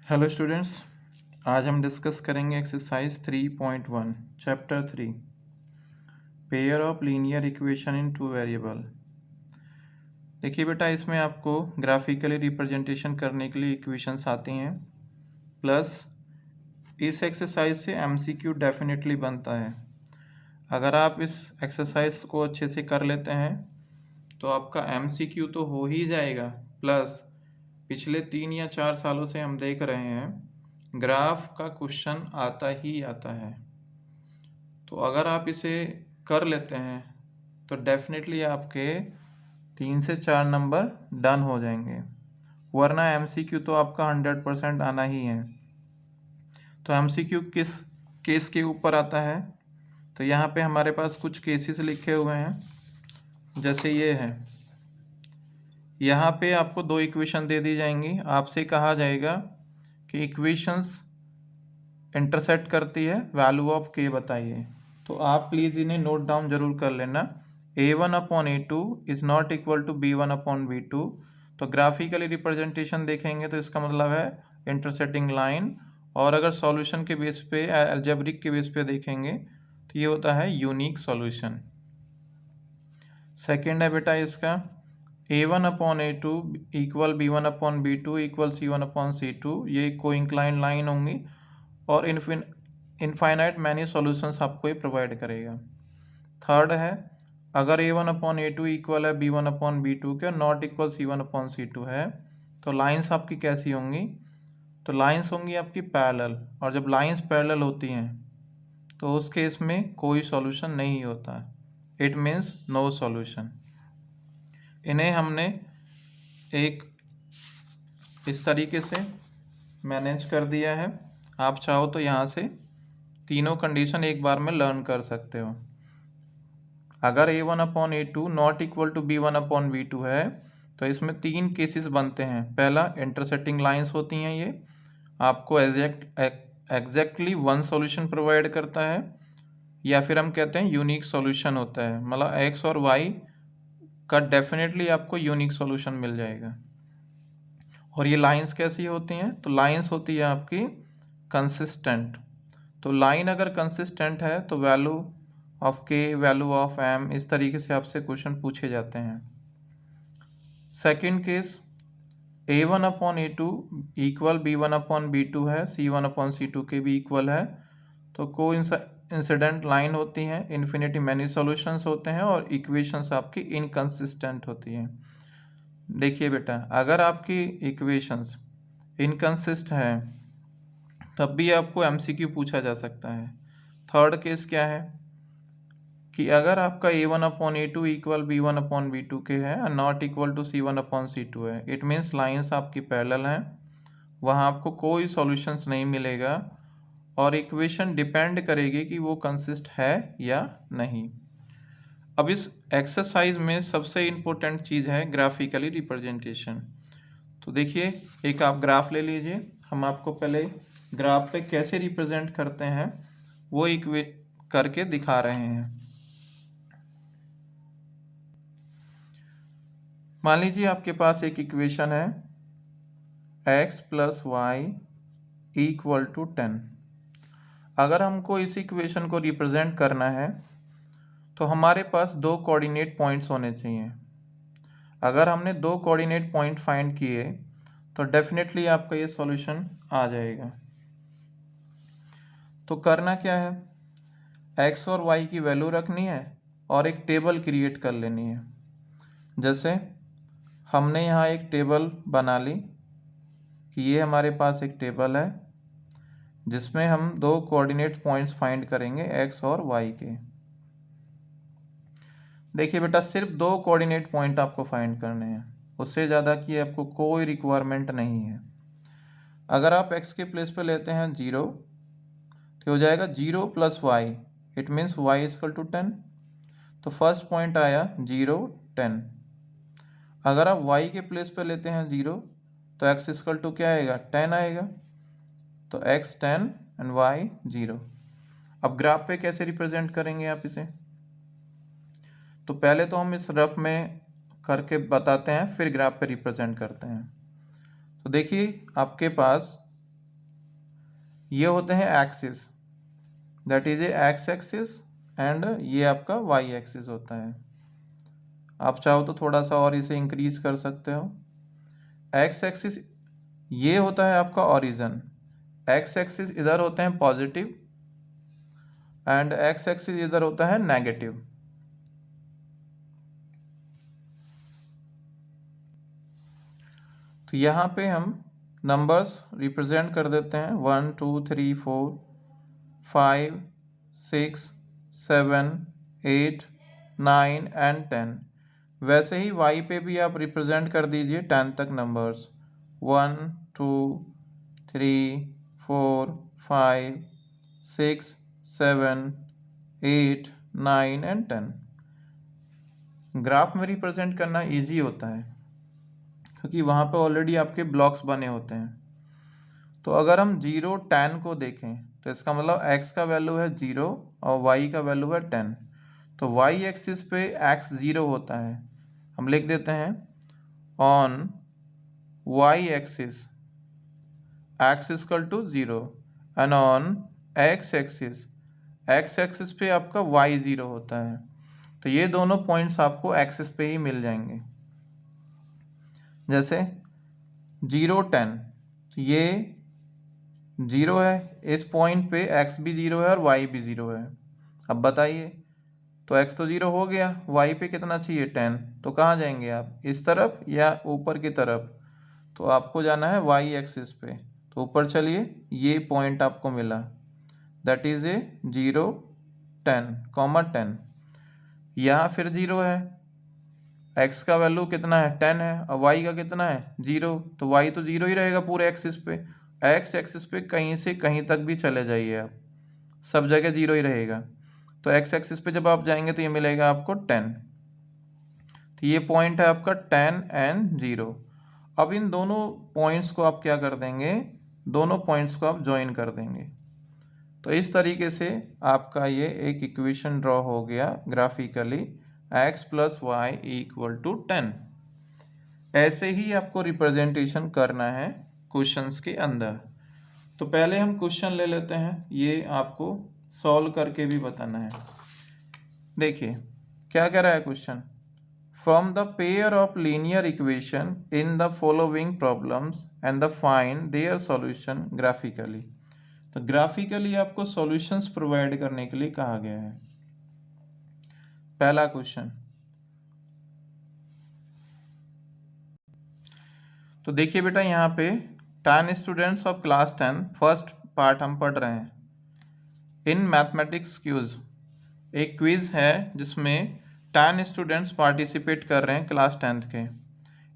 Hello students, आज हम discuss करेंगे exercise 3.1 chapter 3 pair of linear equation in two variable. देखिए बेटा, इसमें आपको ग्राफिकली रिप्रेजेंटेशन करने के लिए इक्वेशंस आती हैं, प्लस इस एक्सरसाइज से एमसीक्यू डेफिनेटली बनता है। अगर आप इस एक्सरसाइज को अच्छे से कर लेते हैं तो आपका एमसीक्यू तो हो ही जाएगा, प्लस पिछले 3 या 4 सालों से हम देख रहे हैं ग्राफ का क्वेश्चन आता ही आता है। तो अगर आप इसे कर लेते हैं तो डेफिनेटली आपके 3 से 4 नंबर डन हो जाएंगे, वरना एमसीक्यू तो आपका 100% आना ही है। तो एमसीक्यू किस केस के ऊपर आता है? तो यहाँ पे हमारे पास कुछ केसेस लिखे हुए हैं, जैसे ये है। यहाँ पे आपको 2 इक्वेशन दे दी जाएंगी, आपसे कहा जाएगा कि इक्वेशंस इंटरसेक्ट करती है, वैल्यू ऑफ के बताइए। तो आप प्लीज़ इन्हें नोट डाउन जरूर कर लेना। a1/a2 is not equal to b1/b2। तो ग्राफिकली रिप्रेजेंटेशन देखेंगे तो इसका मतलब है इंटरसेक्टिंग लाइन, और अगर सॉल्यूशन के बेस पे, अलजेब्रिक के बेस पे देखेंगे तो ये होता है यूनिक सॉल्यूशन। सेकेंड है बेटा इसका a1/a2 equal b1/b2 equal c1/c2। ये को इंक्लाइन लाइन होंगी और इनफाइनाइट मैनी सॉल्यूशंस आपको ये प्रोवाइड करेगा। थर्ड है, अगर a1/a2 इक्वल है b1/b2 के, नॉट इक्वल c1/c2 है, तो लाइंस आपकी कैसी होंगी? तो लाइंस होंगी आपकी पैरेलल, और जब लाइंस पैरेलल होती हैं तो उस केस में कोई सॉल्यूशन नहीं होता, इट मीन्स नो सॉल्यूशन। इन्हें हमने एक इस तरीके से मैनेज कर दिया है। आप चाहो तो यहाँ से तीनों कंडीशन एक बार में लर्न कर सकते हो। अगर a1/a2 not equal to b1/b2 है तो इसमें 3 केसेस बनते हैं। पहला, इंटरसेक्टिंग लाइंस होती हैं, ये आपको एग्जैक्टली 1 सॉल्यूशन प्रोवाइड करता है, या फिर हम कहते हैं यूनिक सॉल्यूशन होता है, मतलब x और y का डेफिनेटली आपको यूनिक सॉल्यूशन मिल जाएगा। और ये लाइंस कैसी होती हैं? तो लाइंस होती है आपकी कंसिस्टेंट। तो लाइन अगर कंसिस्टेंट है तो वैल्यू ऑफ के, वैल्यू ऑफ एम, इस तरीके से आपसे क्वेश्चन पूछे जाते हैं। Second case, a1/a2 equal b1/b2 है, c1/c2 के भी इक्वल है, तो को इंसिडेंट लाइन होती हैं, इन्फिनिटी मैनी सॉल्यूशंस होते हैं, और इक्वेशंस आपकी इनकंसिस्टेंट होती हैं। देखिए बेटा, अगर आपकी इक्वेशंस इनकंसिस्ट हैं तब भी आपको एमसीक्यू पूछा जा सकता है। थर्ड केस क्या है कि अगर आपका a1/a2 इक्वल b1/b2 के है और नॉट इक्वल टू c1/c2 है, इट मीन्स लाइंस आपकी पैरेलल हैं, वहाँ आपको कोई सॉल्यूशंस नहीं मिलेगा, और इक्वेशन डिपेंड करेगी कि वो कंसिस्ट है या नहीं। अब इस एक्सरसाइज में सबसे इम्पोर्टेंट चीज़ है ग्राफिकली रिप्रेजेंटेशन। तो देखिए, एक आप ग्राफ ले लीजिए, हम आपको पहले ग्राफ पे कैसे रिप्रेजेंट करते हैं वो करके दिखा रहे हैं। मान लीजिए आपके पास एक इक्वेशन है x + y = 10। अगर हमको इस इक्वेशन को रिप्रेजेंट करना है तो हमारे पास 2 कोऑर्डिनेट पॉइंट्स होने चाहिए। अगर हमने 2 कोऑर्डिनेट पॉइंट फाइंड किए तो डेफिनेटली आपका ये सॉल्यूशन आ जाएगा। तो करना क्या है, x और y की वैल्यू रखनी है और एक टेबल क्रिएट कर लेनी है। जैसे हमने यहाँ एक टेबल बना ली कि ये हमारे पास एक टेबल है जिसमें हम 2 कोऑर्डिनेट पॉइंट्स फाइंड करेंगे x और y के। देखिए बेटा, सिर्फ 2 कोऑर्डिनेट पॉइंट आपको फाइंड करने हैं, उससे ज़्यादा की आपको कोई रिक्वायरमेंट नहीं है। अगर आप x के प्लेस पे लेते हैं 0 तो हो जाएगा 0 + y, इट मीन्स y = 10। तो फर्स्ट पॉइंट आया 0, 10। अगर आप y के प्लेस पे लेते हैं 0 तो x = क्या आएगा? 10 आएगा। तो x 10 एंड y 0। अब ग्राफ पे कैसे रिप्रेजेंट करेंगे आप इसे? तो पहले तो हम इस रफ में करके बताते हैं, फिर ग्राफ पे रिप्रेजेंट करते हैं। तो देखिए, आपके पास ये होते हैं axis, that is a x axis, and ये आपका वाई एक्सिस होता है। आप चाहो तो थोड़ा सा और इसे इंक्रीज कर सकते हो। एक्स एक्सिस ये होता है आपका ओरिजिन, एक्स एक्सिस इधर होते हैं पॉजिटिव एंड एक्स एक्सिस इधर होता है नेगेटिव। तो यहाँ पे हम नंबर्स रिप्रेजेंट कर देते हैं 1 2 3 4 5 6 7 8 9 एंड 10। वैसे ही y पे भी आप रिप्रेजेंट कर दीजिए 10 तक नंबर्स 1 2 3 4 5 6 7 8 9 एंड 10। ग्राफ में रिप्रेजेंट करना इजी होता है क्योंकि वहाँ पे ऑलरेडी आपके ब्लॉक्स बने होते हैं। तो अगर हम 0 10 को देखें तो इसका मतलब x का वैल्यू है 0 और y का वैल्यू है 10। तो y एक्सिस पे x 0 होता है, हम लिख देते हैं on y axis x equal to 0 and on x axis पे आपका y 0 होता है। तो ये दोनों पॉइंट्स आपको एक्सिस पे ही मिल जाएंगे। जैसे 0 10, तो ये 0 है, इस पॉइंट पे x भी 0 है और y भी 0 है। अब बताइए, तो x तो 0 हो गया, y पे कितना चाहिए 10, तो कहाँ जाएंगे आप, इस तरफ या ऊपर की तरफ? तो आपको जाना है y एक्सिस पे, तो ऊपर चलिए, ये पॉइंट आपको मिला, दैट इज ए 0 10 10। यहाँ फिर 0 है, x का वैल्यू कितना है 10 है और y का कितना है 0, तो y तो 0 ही रहेगा पूरे एक्सिस पे। x एक्सिस पे कहीं से कहीं तक भी चले जाइए आप, सब जगह 0 ही रहेगा। तो x एक्सिस पे जब आप जाएंगे तो ये मिलेगा आपको 10। तो ये पॉइंट है आपका 10 एंड 0। अब इन दोनों पॉइंट्स को आप क्या कर देंगे, दोनों पॉइंट्स को आप ज्वाइन कर देंगे। तो इस तरीके से आपका ये एक इक्वेशन ड्रॉ हो गया graphically, x plus y equal to 10। ऐसे ही आपको रिप्रेजेंटेशन करना है क्वेश्चंस के अंदर। तो पहले हम क्वेश्चन ले लेते हैं, ये आपको सॉल्व करके भी बताना है। देखिए क्या कह रहा है question, from the pair of linear equation in the following problems and the find their solution graphically. तो ग्राफिकली आपको सॉल्यूशंस प्रोवाइड करने के लिए कहा गया है। पहला क्वेश्चन, तो देखिए बेटा यहाँ पे 10 students of class 10 first part हम पढ़ रहे हैं। इन मैथमेटिक्स क्विज, एक क्विज है जिसमें 10 स्टूडेंट्स पार्टिसिपेट कर रहे हैं क्लास 10th के।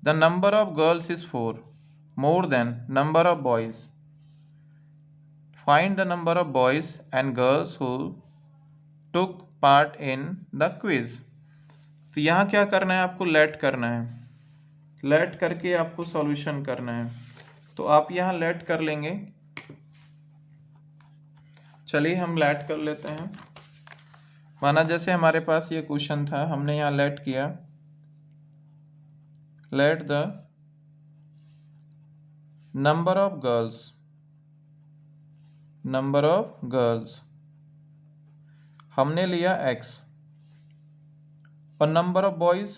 The number of girls is 4 more then number of boys. Find the number of boys and girls who took part in the quiz. तो यहाँ क्या करना है, आपको लेट करना है, लेट करके आपको सॉल्यूशन करना है। तो आप यहाँ लेट कर लेंगे, चलिए हम लेट कर लेते हैं। माना जैसे हमारे पास ये क्वेश्चन था, हमने यहाँ लेट किया, let the number of girls हमने लिया x, और नंबर ऑफ बॉयज,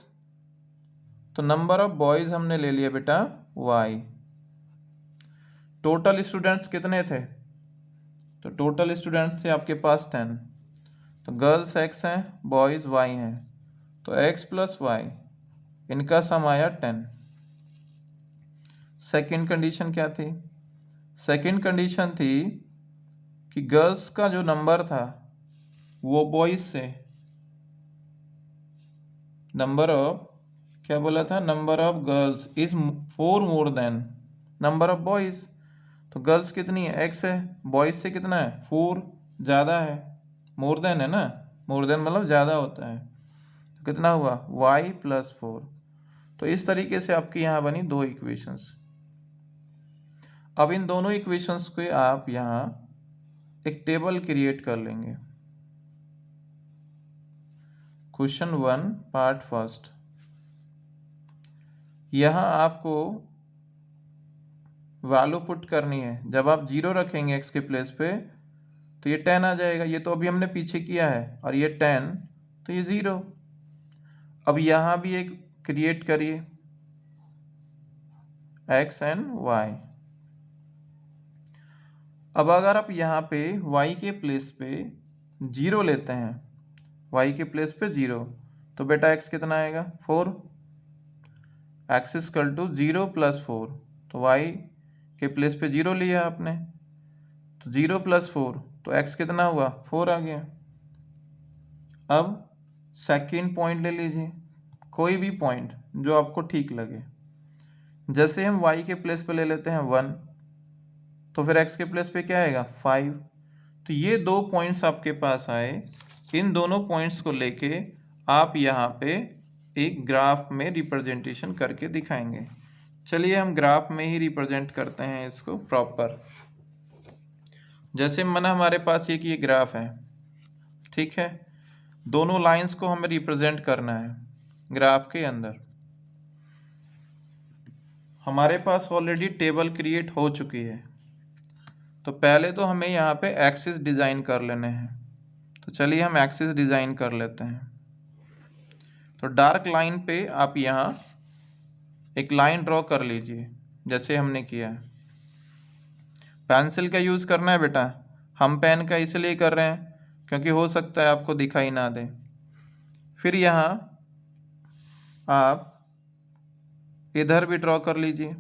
तो नंबर ऑफ बॉयज हमने ले लिया बेटा y। टोटल स्टूडेंट्स कितने थे, तो टोटल स्टूडेंट्स थे आपके पास 10। तो गर्ल्स x हैं, बॉयज y हैं, तो x प्लस वाई, इनका सम आया 10। सेकेंड कंडीशन क्या थी, सेकेंड कंडीशन थी कि गर्ल्स का जो नंबर था वो बॉयज से, नंबर ऑफ, क्या बोला था, number of girls is 4 more then number of boys. तो गर्ल्स कितनी है, x है, बॉयज से कितना है 4, ज़्यादा है, मोर देन है ना, मोर देन मतलब ज़्यादा होता है, तो कितना हुआ y प्लस 4। तो इस तरीके से आपकी यहाँ बनी दो इक्वेशंस। अब इन दोनों इक्वेशंस को आप यहाँ एक टेबल क्रिएट कर लेंगे। क्वेश्चन 1 पार्ट फर्स्ट, यहाँ आपको वैल्यू पुट करनी है। जब आप 0 रखेंगे x के प्लेस पे तो ये 10 आ जाएगा। ये तो अभी हमने पीछे किया है, और ये 10 तो ये 0। अब यहाँ भी एक क्रिएट करिए x एंड y। अब अगर आप यहाँ पे y के प्लेस पे 0 लेते हैं, y के प्लेस पे 0, तो बेटा x कितना आएगा 4। x इक्वल टू 0 प्लस 4, तो y के प्लेस पे 0 लिया आपने, तो 0 प्लस 4, तो x कितना हुआ 4 आ गया। अब सेकेंड पॉइंट ले लीजिए, कोई भी पॉइंट जो आपको ठीक लगे। जैसे हम y के प्लेस पे ले लेते हैं 1, तो फिर x के प्लेस पे क्या आएगा 5। तो ये दो पॉइंट्स आपके पास आए। इन दोनों पॉइंट्स को लेके आप यहाँ पे एक ग्राफ में रिप्रेजेंटेशन करके दिखाएंगे। चलिए हम ग्राफ में ही रिप्रेजेंट करते हैं इसको प्रॉपर। जैसे माना हमारे पास ये ग्राफ है, ठीक है। दोनों लाइंस को हमें रिप्रेजेंट करना है ग्राफ के अंदर। हमारे पास ऑलरेडी टेबल क्रिएट हो चुकी है, तो पहले तो हमें यहाँ पे एक्सिस डिज़ाइन कर लेने हैं। तो चलिए हम एक्सिस डिज़ाइन कर लेते हैं। तो डार्क लाइन पे आप यहाँ एक लाइन ड्रॉ कर लीजिए जैसे हमने किया है। पेंसिल का यूज़ करना है बेटा, हम पेन का इसलिए कर रहे हैं क्योंकि हो सकता है आपको दिखाई ना दे। फिर यहाँ आप इधर भी ड्रॉ कर लीजिए।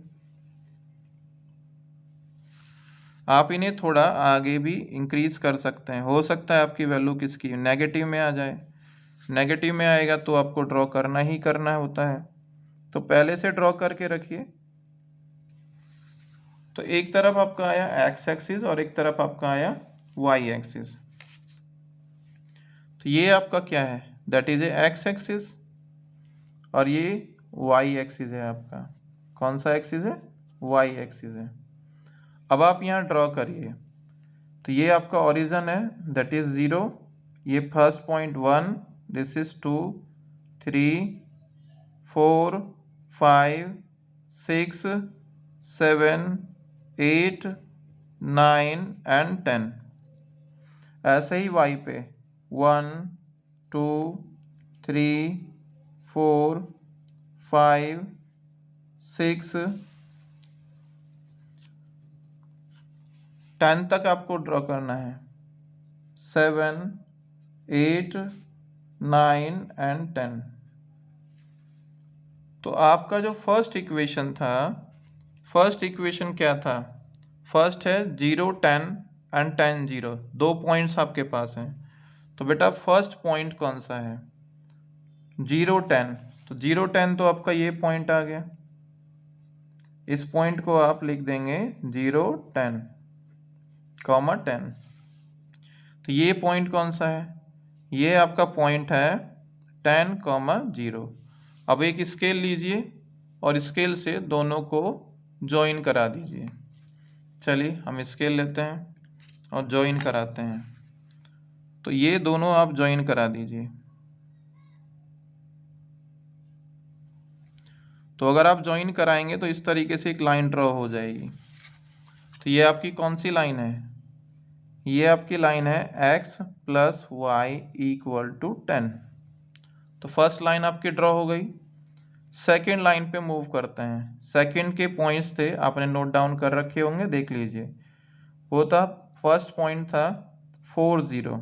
आप इन्हें थोड़ा आगे भी इंक्रीज कर सकते हैं, हो सकता है आपकी वैल्यू किसकी नेगेटिव में आ जाए। नेगेटिव में आएगा तो आपको ड्रॉ करना ही करना होता है, तो पहले से ड्रॉ करके रखिए। तो एक तरफ आपका आया एक्स एक्सिस और एक तरफ आपका आया वाई एक्सिस। तो ये आपका क्या है, that is a x axis, और ये वाई एक्सिस है आपका। कौन सा एक्सिस है, वाई एक्सिस है। अब आप यहाँ ड्रॉ करिए। तो ये आपका ओरिजिन है, दैट इज 0। ये first point 1, this is 2, 3, 4, 5, 6, 7, 8, 9 and 10। ऐसे ही y पे 1, 2, 3, 4, 5, 6, 10 तक आपको ड्रॉ करना है। 7, 8, 9 एंड 10। तो आपका जो फर्स्ट इक्वेशन था, फर्स्ट इक्वेशन क्या था, फर्स्ट है 0, 10 एंड 10, 0। दो पॉइंट्स आपके पास हैं। तो बेटा फर्स्ट पॉइंट कौन सा है, 0, 10। तो 0, 10 तो आपका ये पॉइंट आ गया। इस पॉइंट को आप लिख देंगे 0, 10, 10। तो ये पॉइंट कौन सा है, ये आपका पॉइंट है 10, 0। अब एक स्केल लीजिए और स्केल से दोनों को जॉइन करा दीजिए। चलिए हम स्केल लेते हैं और जॉइन कराते हैं। तो ये दोनों आप जॉइन करा दीजिए। तो अगर आप जॉइन कराएंगे तो इस तरीके से एक लाइन ड्रॉ हो जाएगी। तो ये आपकी कौन सी लाइन है, ये आपकी लाइन है x plus y equal to 10। तो फर्स्ट लाइन आपकी ड्रॉ हो गई। सेकेंड लाइन पे मूव करते हैं। सेकेंड के पॉइंट्स थे, आपने नोट डाउन कर रखे होंगे, देख लीजिए। वो था फर्स्ट पॉइंट था 4, 0।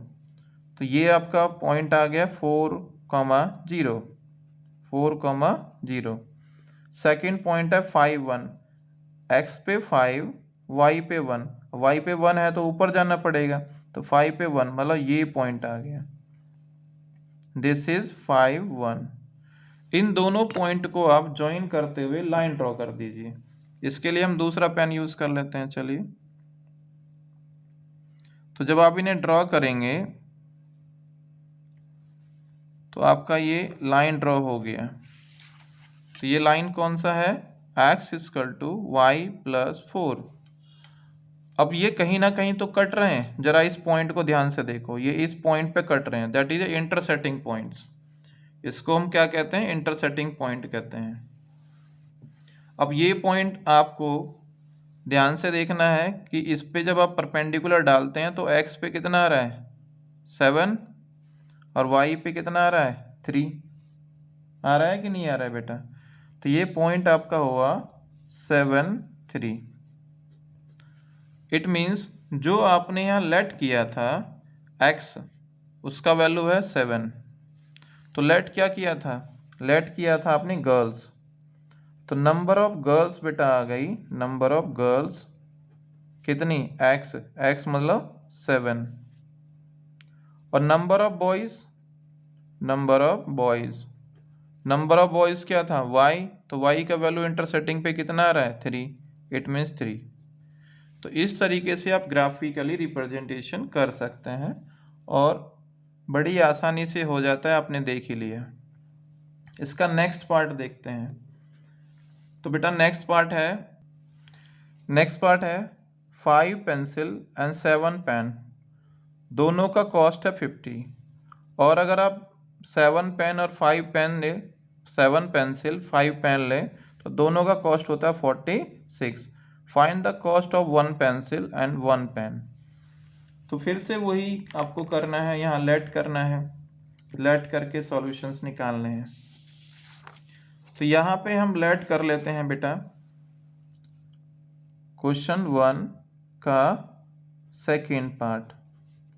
तो ये आपका पॉइंट आ गया 4, 0, 4, 0। सेकेंड पॉइंट है 5, 1। x पे 5, y पे 1। y पे 1 है तो ऊपर जाना पड़ेगा, तो 5 पे 1 मतलब ये पॉइंट आ गया, दिस इज 5, 1। इन दोनों पॉइंट को आप ज्वाइन करते हुए लाइन ड्रॉ कर दीजिए। इसके लिए हम दूसरा पेन यूज कर लेते हैं। चलिए, तो जब आप इन्हें ड्रॉ करेंगे तो आपका ये लाइन ड्रॉ हो गया। तो ये लाइन कौन सा है, x equal to y plus 4। अब ये कहीं ना कहीं तो कट रहे हैं, जरा इस पॉइंट को ध्यान से देखो, ये इस पॉइंट पे कट रहे हैं, दैट इज इंटरसेक्टिंग पॉइंट्स। इसको हम क्या कहते हैं, इंटरसेक्टिंग पॉइंट कहते हैं। अब ये पॉइंट आपको ध्यान से देखना है कि इस पे जब आप परपेंडिकुलर डालते हैं तो x पे कितना आ रहा है 7 और y पे कितना आ रहा है 3 आ रहा है कि नहीं आ रहा है बेटा। तो ये पॉइंट आपका हुआ 7 3। इट मीन्स जो आपने यहाँ लेट किया था x उसका वैल्यू है 7। तो लेट क्या किया था, लेट किया था आपने गर्ल्स। तो नंबर ऑफ गर्ल्स बेटा आ गई, नंबर ऑफ गर्ल्स कितनी x, x मतलब 7। और number of boys, number of boys, number of boys क्या था y, तो y का वैल्यू इंटरसेटिंग पे कितना आ रहा है 3, इट मीन्स 3। तो इस तरीके से आप ग्राफिकली रिप्रेजेंटेशन कर सकते हैं और बड़ी आसानी से हो जाता है, आपने देख ही लिया। इसका नेक्स्ट पार्ट देखते हैं। तो बेटा नेक्स्ट पार्ट है 5 पेंसिल एंड 7 पेन, दोनों का कॉस्ट है 50। और अगर आप 7 पेन और 5 पेन ले, 7 पेंसिल 5 पेन ले तो दोनों का कॉस्ट होता है 46। Find the cost of 1 pencil and 1 pen. तो फिर से वही आपको करना है, यहाँ लेट करना है, लेट करके सॉल्यूशंस निकालने हैं। तो यहाँ पे हम लेट कर लेते हैं बेटा क्वेश्चन 1 का सेकेंड पार्ट।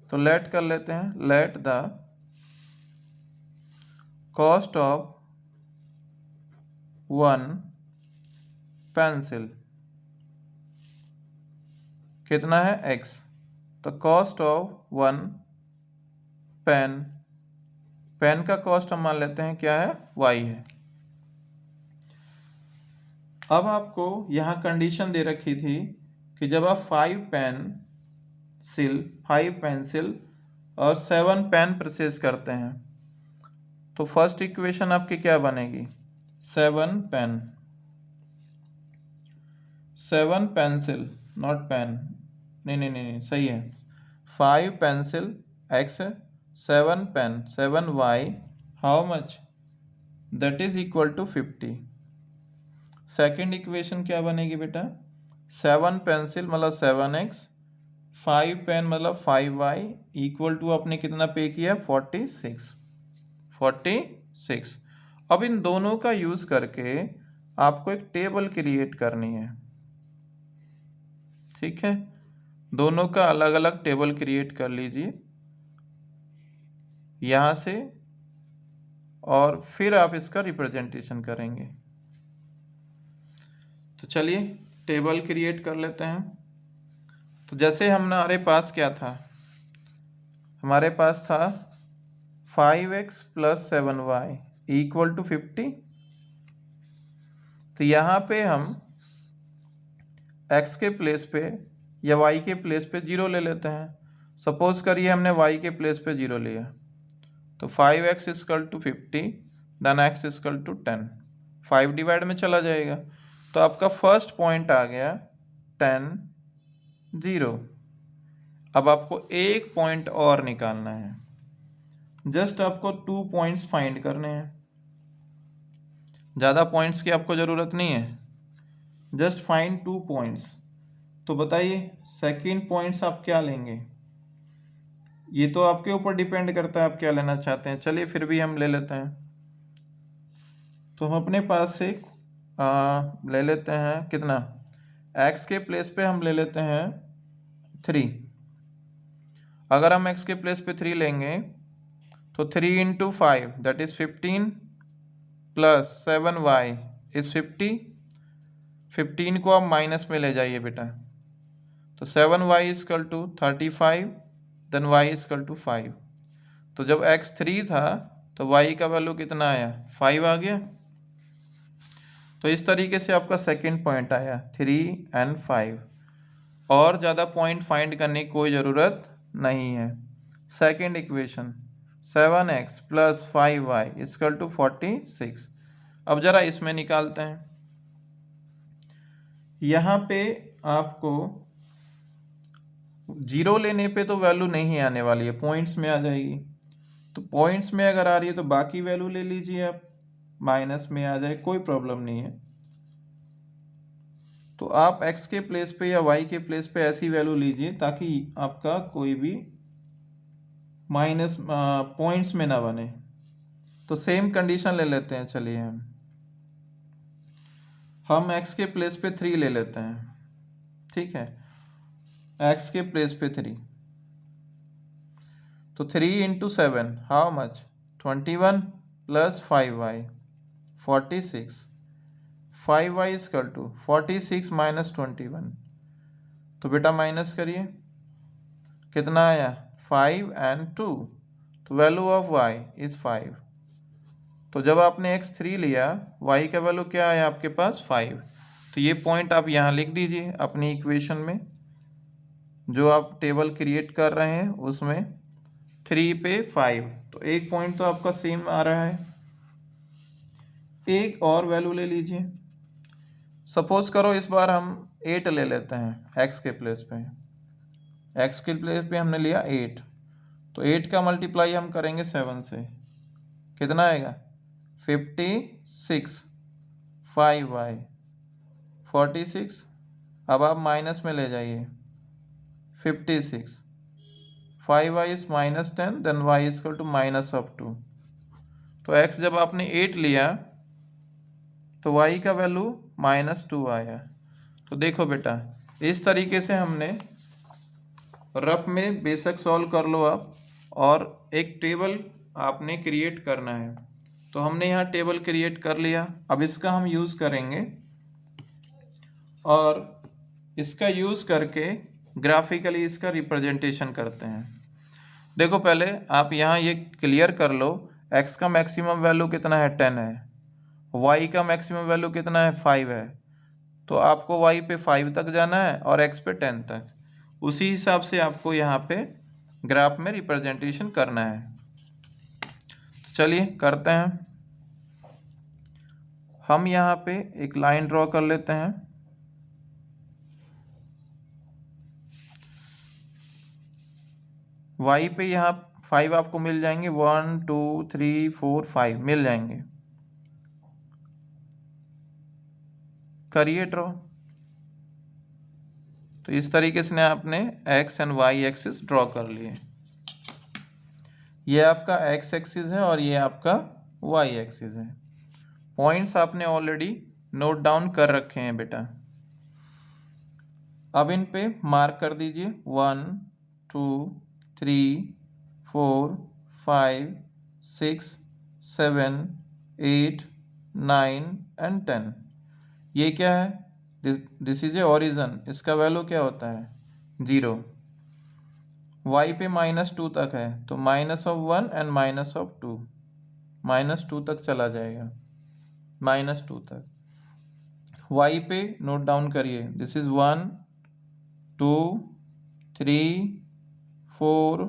तो लेट कर लेते हैं, let the cost of 1 pencil कितना है x। तो कॉस्ट ऑफ 1 पेन, पेन का कॉस्ट हम मान लेते हैं क्या है y है। अब आपको यहाँ कंडीशन दे रखी थी कि जब आप 5 पेंसिल और 7 पेन परचेज करते हैं तो फर्स्ट इक्वेशन आपकी क्या बनेगी 7 पेन, 7 पेंसिल नॉट पेन, नहीं सही है, 5 pencil x, 7 pen 7 y, how much, that is equal to 50। Second equation क्या बनेगी बेटा 7 पेंसिल मतलब 7x, 5 पेन मतलब 5y इक्वल टू आपने कितना पे किया 46। अब इन दोनों का यूज करके आपको एक टेबल क्रिएट करनी है, ठीक है। दोनों का अलग अलग टेबल क्रिएट कर लीजिए यहाँ से और फिर आप इसका रिप्रेजेंटेशन करेंगे। तो चलिए टेबल क्रिएट कर लेते हैं। तो जैसे हमारे पास क्या था, हमारे पास था 5x plus 7y equal to 50। तो यहाँ पे हम x के प्लेस पे या y के प्लेस पे 0 ले लेते हैं। सपोज करिए हमने y के प्लेस पे 0 लिया तो 5x equal to 50 then x equal to 10, 5 divide में चला जाएगा। तो आपका फर्स्ट पॉइंट आ गया 10 0। अब आपको एक पॉइंट और निकालना है, जस्ट आपको 2 पॉइंट्स फाइंड करने हैं, ज़्यादा पॉइंट्स की आपको ज़रूरत नहीं है, जस्ट फाइंड 2 पॉइंट्स। तो बताइए सेकेंड पॉइंट्स आप क्या लेंगे, ये तो आपके ऊपर डिपेंड करता है आप क्या लेना चाहते हैं। चलिए फिर भी हम ले लेते हैं। तो हम अपने पास से ले लेते हैं कितना, x के प्लेस पे हम ले लेते हैं 3। अगर हम x के प्लेस पे 3 लेंगे तो 3 into 5 that is 15 plus 7y is 50। 15 को आप माइनस में ले जाइए बेटा, तो 7y equal to 35 then y equal to 5। तो जब x 3 था तो y का वैल्यू कितना आया 5 आ गया। तो इस तरीके से आपका सेकेंड पॉइंट आया 3 एंड 5। और ज़्यादा पॉइंट फाइंड करने की कोई ज़रूरत नहीं है। Second equation 7x plus 5y equal to 46। अब ज़रा इसमें निकालते हैं। यहाँ पे आपको 0 लेने पे तो वैल्यू नहीं आने वाली है, पॉइंट्स में आ जाएगी। तो पॉइंट्स में अगर आ रही है तो बाकी वैल्यू ले लीजिए आप, माइनस में आ जाए कोई प्रॉब्लम नहीं है। तो आप x के प्लेस पे या y के प्लेस पे ऐसी वैल्यू लीजिए ताकि आपका कोई भी माइनस पॉइंट्स में ना बने। तो सेम कंडीशन ले लेते हैं, चलिए हम x के प्लेस पे 3 ले लेते हैं, ठीक है, x के प्लेस पे 3, तो 3 into 7 how much, 21 plus 5y 46, 5y equal to 46 minus 21। तो बेटा माइनस करिए, कितना आया 5 एंड 2, तो वैल्यू ऑफ y इज 5। तो जब आपने x3 लिया, y का वैल्यू क्या आया आपके पास 5। तो ये पॉइंट आप यहाँ लिख दीजिए अपनी इक्वेशन में, जो आप टेबल क्रिएट कर रहे हैं उसमें 3 पे 5, तो एक पॉइंट तो आपका सेम आ रहा है। एक और वैल्यू ले लीजिए, सपोज करो इस बार हम 8 ले लेते हैं x के प्लेस पे, x के प्लेस पे हमने लिया 8, तो 8 का मल्टीप्लाई हम करेंगे 7 से, कितना आएगा 56, 5y 46, अब आप माइनस में ले जाइए 56, 5y is minus 10, then y is equal to minus of 2। तो x जब आपने 8 लिया तो y का वैल्यू -2 आया। तो देखो बेटा, इस तरीके से हमने रफ में बेशक सॉल्व कर लो आप, और एक टेबल आपने क्रिएट करना है। तो हमने यहाँ टेबल क्रिएट कर लिया, अब इसका हम यूज़ करेंगे और इसका यूज़ करके ग्राफिकली इसका रिप्रेजेंटेशन करते हैं। देखो पहले आप यहाँ ये क्लियर कर लो, x का मैक्सिमम वैल्यू कितना है 10 है, y का मैक्सिमम वैल्यू कितना है 5 है, तो आपको y पे 5 तक जाना है और x पे 10 तक, उसी हिसाब से आपको यहाँ पे ग्राफ में रिप्रेजेंटेशन करना है। चलिए करते हैं, हम यहाँ पे एक लाइन ड्रॉ कर लेते हैं। y पे यहाँ 5 आपको मिल जाएंगे, 1 2 3 4 5 मिल जाएंगे। करिए ड्रॉ। तो इस तरीके से आपने x and y axis draw कर लिए। ये आपका x एक्सिस है और ये आपका y एक्सिस है। पॉइंट्स आपने ऑलरेडी नोट डाउन कर रखे हैं बेटा। अब इन पे मार्क कर दीजिए 1 2 3 4 5 6 7 8 9 एंड 10। ये क्या है, दिस इज ए ओरिजन, इसका वैल्यू क्या होता है 0। y पे -2 तक है तो -1 एंड -2, -2 तक चला जाएगा, -2 तक। y पे नोट डाउन करिए, दिस इज 1 2 3 4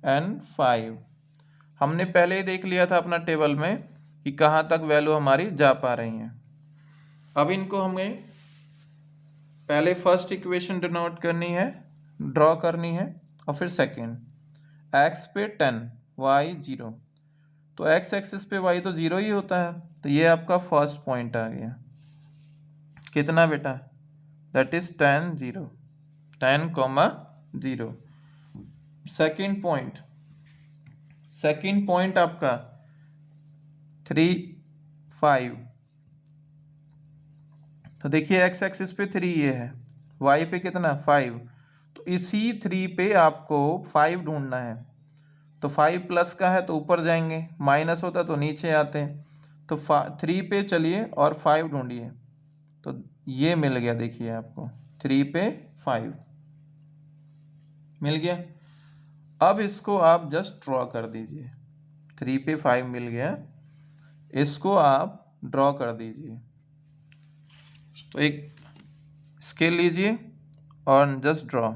एंड 5। हमने पहले ही देख लिया था अपना टेबल में कि कहाँ तक वैल्यू हमारी जा पा रही हैं। अब इनको हमें पहले फर्स्ट इक्वेशन डिनोट करनी है, ड्रॉ करनी है, और फिर सेकंड, x पे 10 y 0, तो x एक्सिस पे y तो 0 ही होता है, तो ये आपका फर्स्ट पॉइंट आ गया। कितना बेटा, दैट इज 10 0, 10 0। सेकंड पॉइंट आपका 3 5, तो देखिए x एक्सिस पे 3 ये है, y पे कितना 5, तो इसी 3 पे आपको 5 ढूंढना है। तो 5 प्लस का है तो ऊपर जाएंगे, माइनस होता तो नीचे आते हैं, तो 3 पे चलिए और 5 ढूंढिए, तो ये मिल गया, देखिए आपको 3 पे 5 मिल गया। अब इसको आप जस्ट ड्रॉ कर दीजिए, 3 पे 5 मिल गया, इसको आप ड्रॉ कर दीजिए। तो एक स्केल लीजिए और जस्ट ड्रॉ।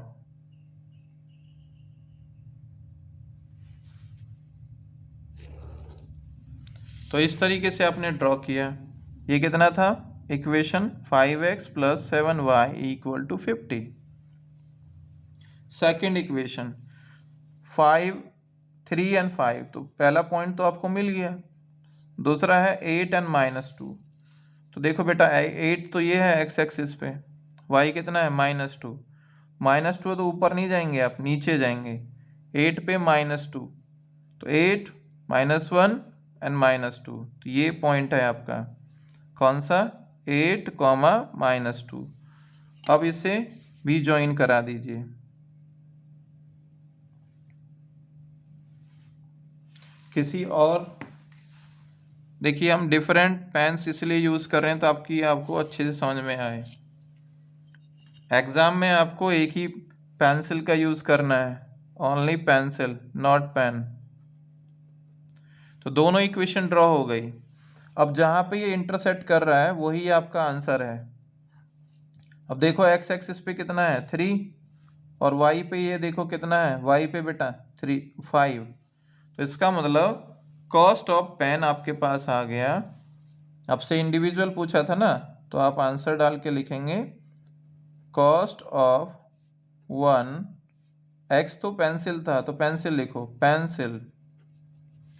तो इस तरीके से आपने ड्रॉ किया। ये कितना था equation, 5x + 7y = 50। Second equation 5 3 and 5, तो पहला पॉइंट तो आपको मिल गया, दूसरा है 8 एंड -2। तो देखो बेटा 8 तो ये है x एक्सिस पे, y कितना है -2, -2 तो ऊपर नहीं जाएंगे आप, नीचे जाएंगे, 8 पे -2, तो 8 -1 एंड -2, तो ये पॉइंट है आपका कौन सा 8, -2। अब इसे भी ज्वाइन करा दीजिए। किसी और, देखिए हम डिफरेंट पेन्स इसलिए यूज़ कर रहे हैं तो आपको अच्छे से समझ में आए। एग्ज़ाम में आपको एक ही पेंसिल का यूज़ करना है, ओनली पेंसिल नॉट पेन। तो दोनों इक्वेशन ड्रॉ हो गई। अब जहाँ पे ये इंटरसेक्ट कर रहा है वही आपका आंसर है। अब देखो एक्स एक्सिस पे कितना है 3, और वाई पे ये देखो कितना है, वाई पे बेटा 5। तो इसका मतलब कॉस्ट ऑफ पेन आपके पास आ गया। आपसे इंडिविजुअल पूछा था ना, तो आप आंसर डाल के लिखेंगे कॉस्ट ऑफ 1, एक्स तो पेंसिल था तो पेंसिल लिखो, पेंसिल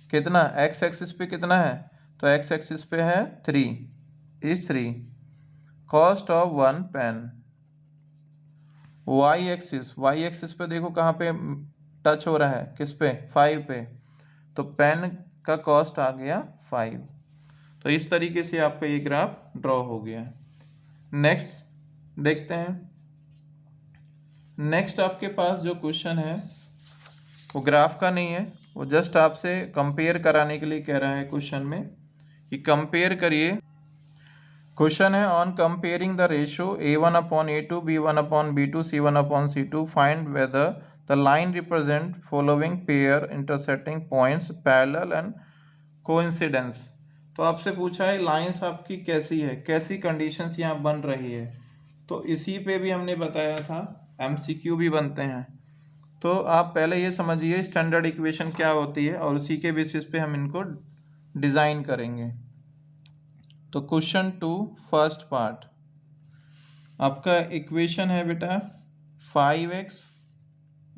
कितना एक्स एक्सिस पे कितना है, तो एक्स एक्सिस पे है 3, is 3, cost of 1 pen. Y axis पे देखो कहाँ पे टच हो रहा है, किस पे 5 पे, तो पेन का कॉस्ट आ गया 5। तो इस तरीके से आपका ये ग्राफ ड्रॉ हो गया। नेक्स्ट देखते हैं। नेक्स्ट आपके पास जो क्वेश्चन है वो ग्राफ का नहीं है, वो जस्ट आपसे कंपेयर कराने के लिए कह रहा है क्वेश्चन में कि कंपेयर करिए। क्वेश्चन है on comparing the ratio a1/a2 b1/b2 c1/c2 find whether the line represent following pair intersecting points parallel and coincidence. तो आपसे पूछा है लाइंस आपकी कैसी है, कैसी कंडीशंस यहाँ बन रही है। तो इसी पे भी हमने बताया था एमसीक्यू भी बनते हैं। तो आप पहले ये समझिए स्टैंडर्ड इक्वेशन क्या होती है और उसी के बेसिस पे हम इनको डिज़ाइन करेंगे। तो क्वेश्चन 2 फर्स्ट पार्ट आपका इक्वेशन है बेटा 5x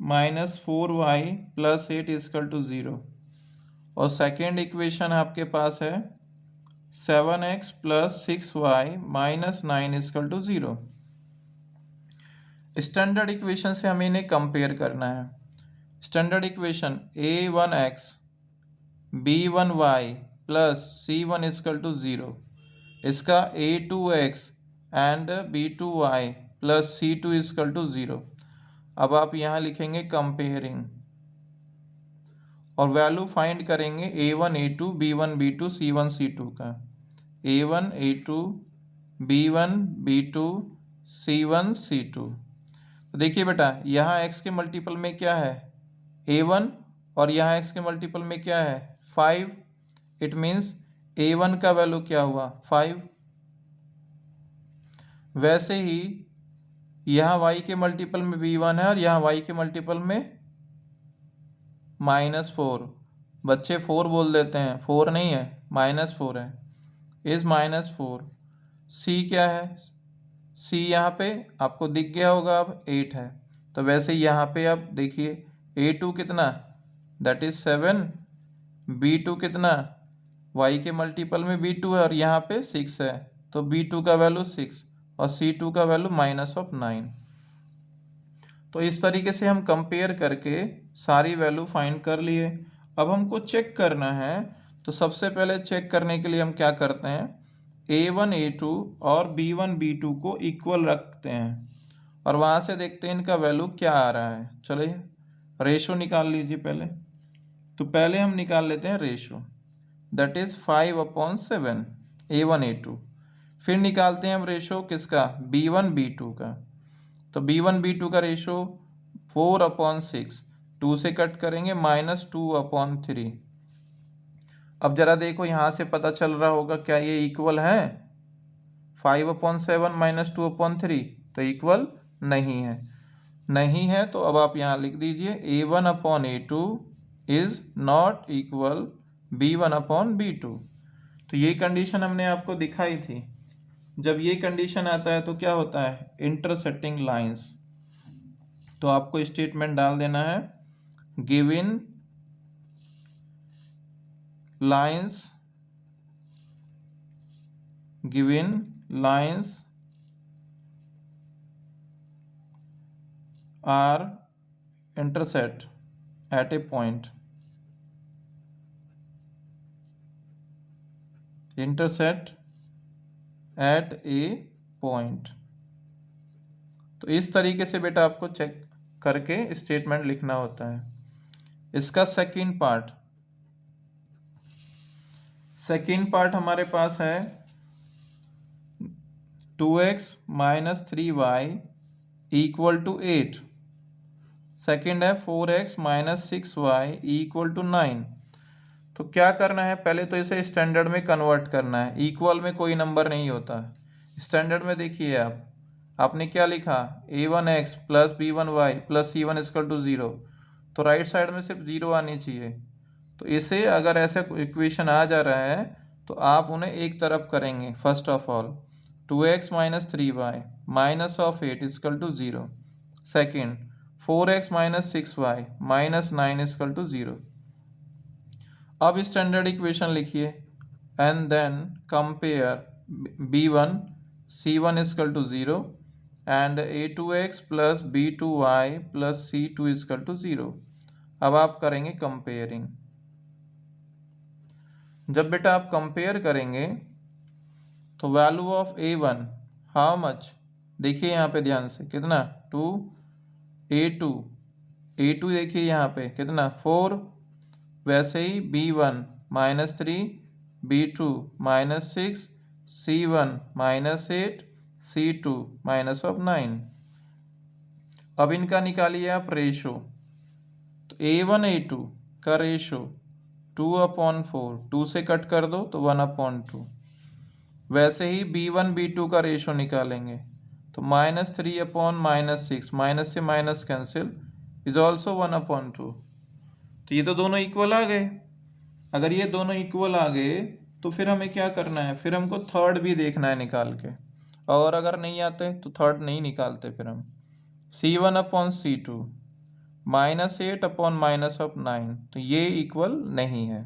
- 4y + 8 = 0, और सेकेंड इक्वेशन आपके पास है 7x + 6y - 9 = 0। स्टैंडर्ड इक्वेशन से हमें इन्हें कंपेयर करना है। Standard equation a1x b1y + c1 = 0, इसका a2x एंड b2y + c2 = 0। अब आप यहाँ लिखेंगे कंपेयरिंग और वैल्यू फाइंड करेंगे a1 a2 b1 b2 c1 c2 का, a1 a2 b1 b2 c1 c2। तो देखिए बेटा यहाँ x के मल्टीपल में क्या है a1 और यहाँ x के मल्टीपल में क्या है 5। इट मीन्स a1 का वैल्यू क्या हुआ 5। वैसे ही यहाँ y के मल्टीपल में b1 है और यहाँ y के मल्टीपल में -4। बच्चे 4 बोल देते हैं, 4 नहीं है -4 है, इज -4। c क्या है, c यहाँ पे आपको दिख गया होगा अब 8 है। तो वैसे यहाँ पे आप देखिए a2 कितना दैट इज 7, b2 कितना y के मल्टीपल में b2 है और यहाँ पे 6 है, तो b2 का वैल्यू 6 और c2 का वैल्यू -9। तो इस तरीके से हम कंपेयर करके सारी वैल्यू फाइंड कर लिए। अब हमको चेक करना है, तो सबसे पहले चेक करने के लिए हम क्या करते हैं a1 a2 और b1 b2 को इक्वल रखते हैं और वहाँ से देखते हैं इनका वैल्यू क्या आ रहा है। चलिए रेशो निकाल लीजिए पहले। तो पहले हम निकाल लेते हैं ratio, that is 5/7 a1 a2। फिर निकालते हैं हम रेशो किसका b1 b2 का। तो b1 b2 का रेशो 4/6, 2 से कट करेंगे -2/3। अब जरा देखो यहाँ से पता चल रहा होगा क्या ये इक्वल है 5/7 - 2/3, तो इक्वल नहीं है। नहीं है तो अब आप यहाँ लिख दीजिए a1/a2 is not equal b1/b2। तो ये कंडीशन हमने आपको दिखाई थी। जब ये कंडीशन आता है तो क्या होता है इंटरसेक्टिंग लाइंस। तो आपको स्टेटमेंट डाल देना है given lines are intersect at a point, intersect at a point. तो इस तरीके से बेटा आपको चेक करके स्टेटमेंट लिखना होता है। इसका सेकंड पार्ट हमारे पास है 2x minus 3y equal to 8। Second है 4x minus 6y equal to 9। तो क्या करना है, पहले तो इसे स्टैंडर्ड में कन्वर्ट करना है। इक्वल में कोई नंबर नहीं होता। स्टैंडर्ड में देखिए आपने क्या लिखा, a1x plus b1y plus c1 equal to 0। तो राइट साइड में सिर्फ 0 आनी चाहिए। तो इसे अगर ऐसा इक्वेशन आ जा रहा है तो आप उन्हें एक तरफ करेंगे। First of all 2x minus 3y minus of 8 equal to 0। Second 4x minus 6y minus 9 equal to 0। अब स्टैंडर्ड इक्वेशन लिखिए and then compare b1 c1 equal to 0 and a2x plus b2y plus c2 equal to 0। अब आप करेंगे comparing. जब बेटा आप compare करेंगे तो value of a1 how much, देखिए यहाँ पे ध्यान से कितना 2, a2 देखिए यहाँ पे कितना 4, वैसे ही b1 minus 3, b2 minus 6, c1 minus 8, c2 minus of 9। अब इनका निकालिए आप रेशो। तो a1 a2 का रेशो 2/4, 2 से कट कर दो तो 1/2। वैसे ही b1 b2 का रेशो निकालेंगे तो -3/-6, माइनस से माइनस कैंसिल इज ऑल्सो 1/2। तो ये तो दोनों इक्वल आ गए। अगर ये दोनों इक्वल आ गए तो फिर हमें क्या करना है, फिर हमको थर्ड भी देखना है निकाल के। और अगर नहीं आते तो थर्ड नहीं निकालते फिर हम। c1/c2 -8/-9, तो ये इक्वल नहीं है।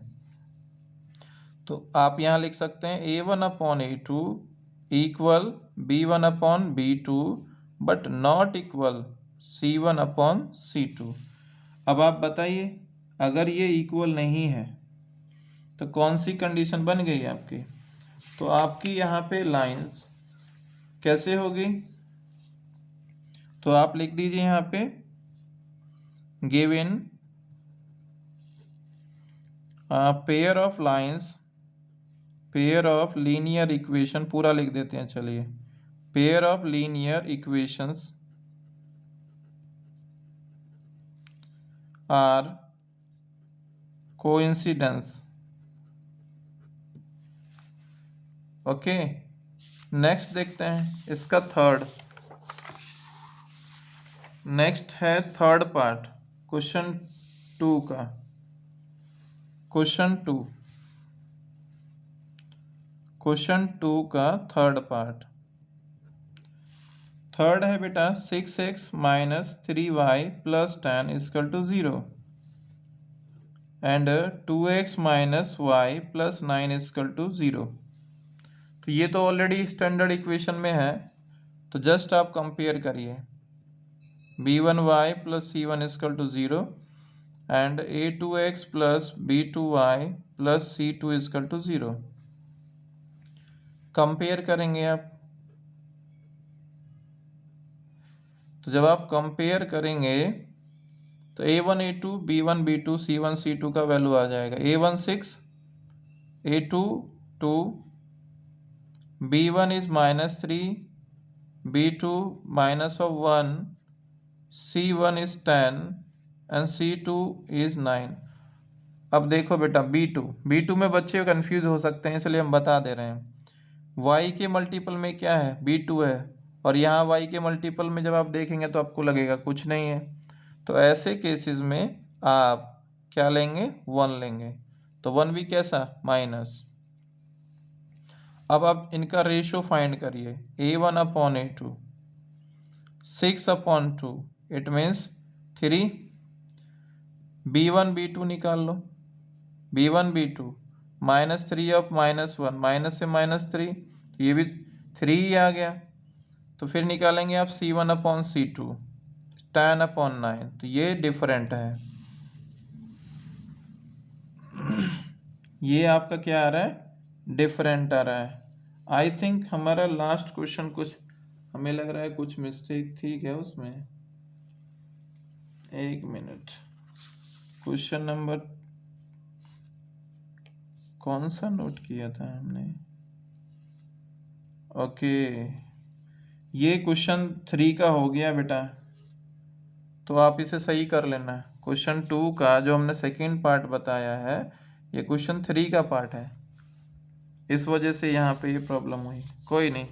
तो आप यहाँ लिख सकते हैं a1/a2 equal b1/b2 but not equal c1/c2। अब आप बताइए अगर ये इक्वल नहीं है तो कौन सी कंडीशन बन गई आपकी। तो आपकी यहाँ पे लाइंस कैसे होगी, तो आप लिख दीजिए यहाँ पे given pair of lines, pair of linear equation, पूरा लिख देते हैं चलिए, pair of linear equations are coincidence. Okay, next देखते हैं इसका थर्ड। नेक्स्ट है थर्ड पार्ट क्वेश्चन 2 का। क्वेश्चन 2 का थर्ड पार्ट। थर्ड है बेटा 6x minus 3y plus 10 equal to 0 and 2x minus y plus 9 equal to 0। तो ये तो ऑलरेडी स्टैंडर्ड इक्वेशन में है, तो जस्ट आप कंपेयर करिए b1y plus c1 equal to 0 and a2x plus b2y plus c2 equal to 0। Compare करेंगे आप, तो जब आप कंपेयर करेंगे तो a1 a2 b1 b2 c1 c2 का वैल्यू आ जाएगा। a1 6, a2 2, b1 is -3, b2 minus of 1, c1 is 10 and c2 is 9। अब देखो बेटा b2 में बच्चे कंफ्यूज हो सकते हैं, इसलिए हम बता दे रहे हैं। y के मल्टीपल में क्या है, b2 है, और यहाँ y के मल्टीपल में जब आप देखेंगे तो आपको लगेगा कुछ नहीं है। तो ऐसे केसेस में आप क्या लेंगे, 1 लेंगे। तो 1 भी कैसा, माइनस। अब आप इनका रेशो फाइंड करिए a1/a2 6/2, it means 3। b1 b2 निकाल लो, b1 b2 -3/-1, माइनस से -3, ये भी 3 ही आ गया। तो फिर निकालेंगे आप c1/c2, 10/9, तो ये डिफरेंट है। ये आपका क्या आ रहा है, डिफरेंट आ रहा है। आई थिंक हमारा लास्ट क्वेश्चन कुछ, हमें लग रहा है कुछ मिस्टेक थी क्या उसमें। एक मिनट, क्वेश्चन नंबर कौन सा नोट किया था हमने। ओके, ये क्वेश्चन 3 का हो गया बेटा, तो आप इसे सही कर लेना। क्वेश्चन 2 का जो हमने सेकंड पार्ट बताया है, ये क्वेश्चन 3 का पार्ट है, इस वजह से यहाँ पे ये प्रॉब्लम हुई। कोई नहीं,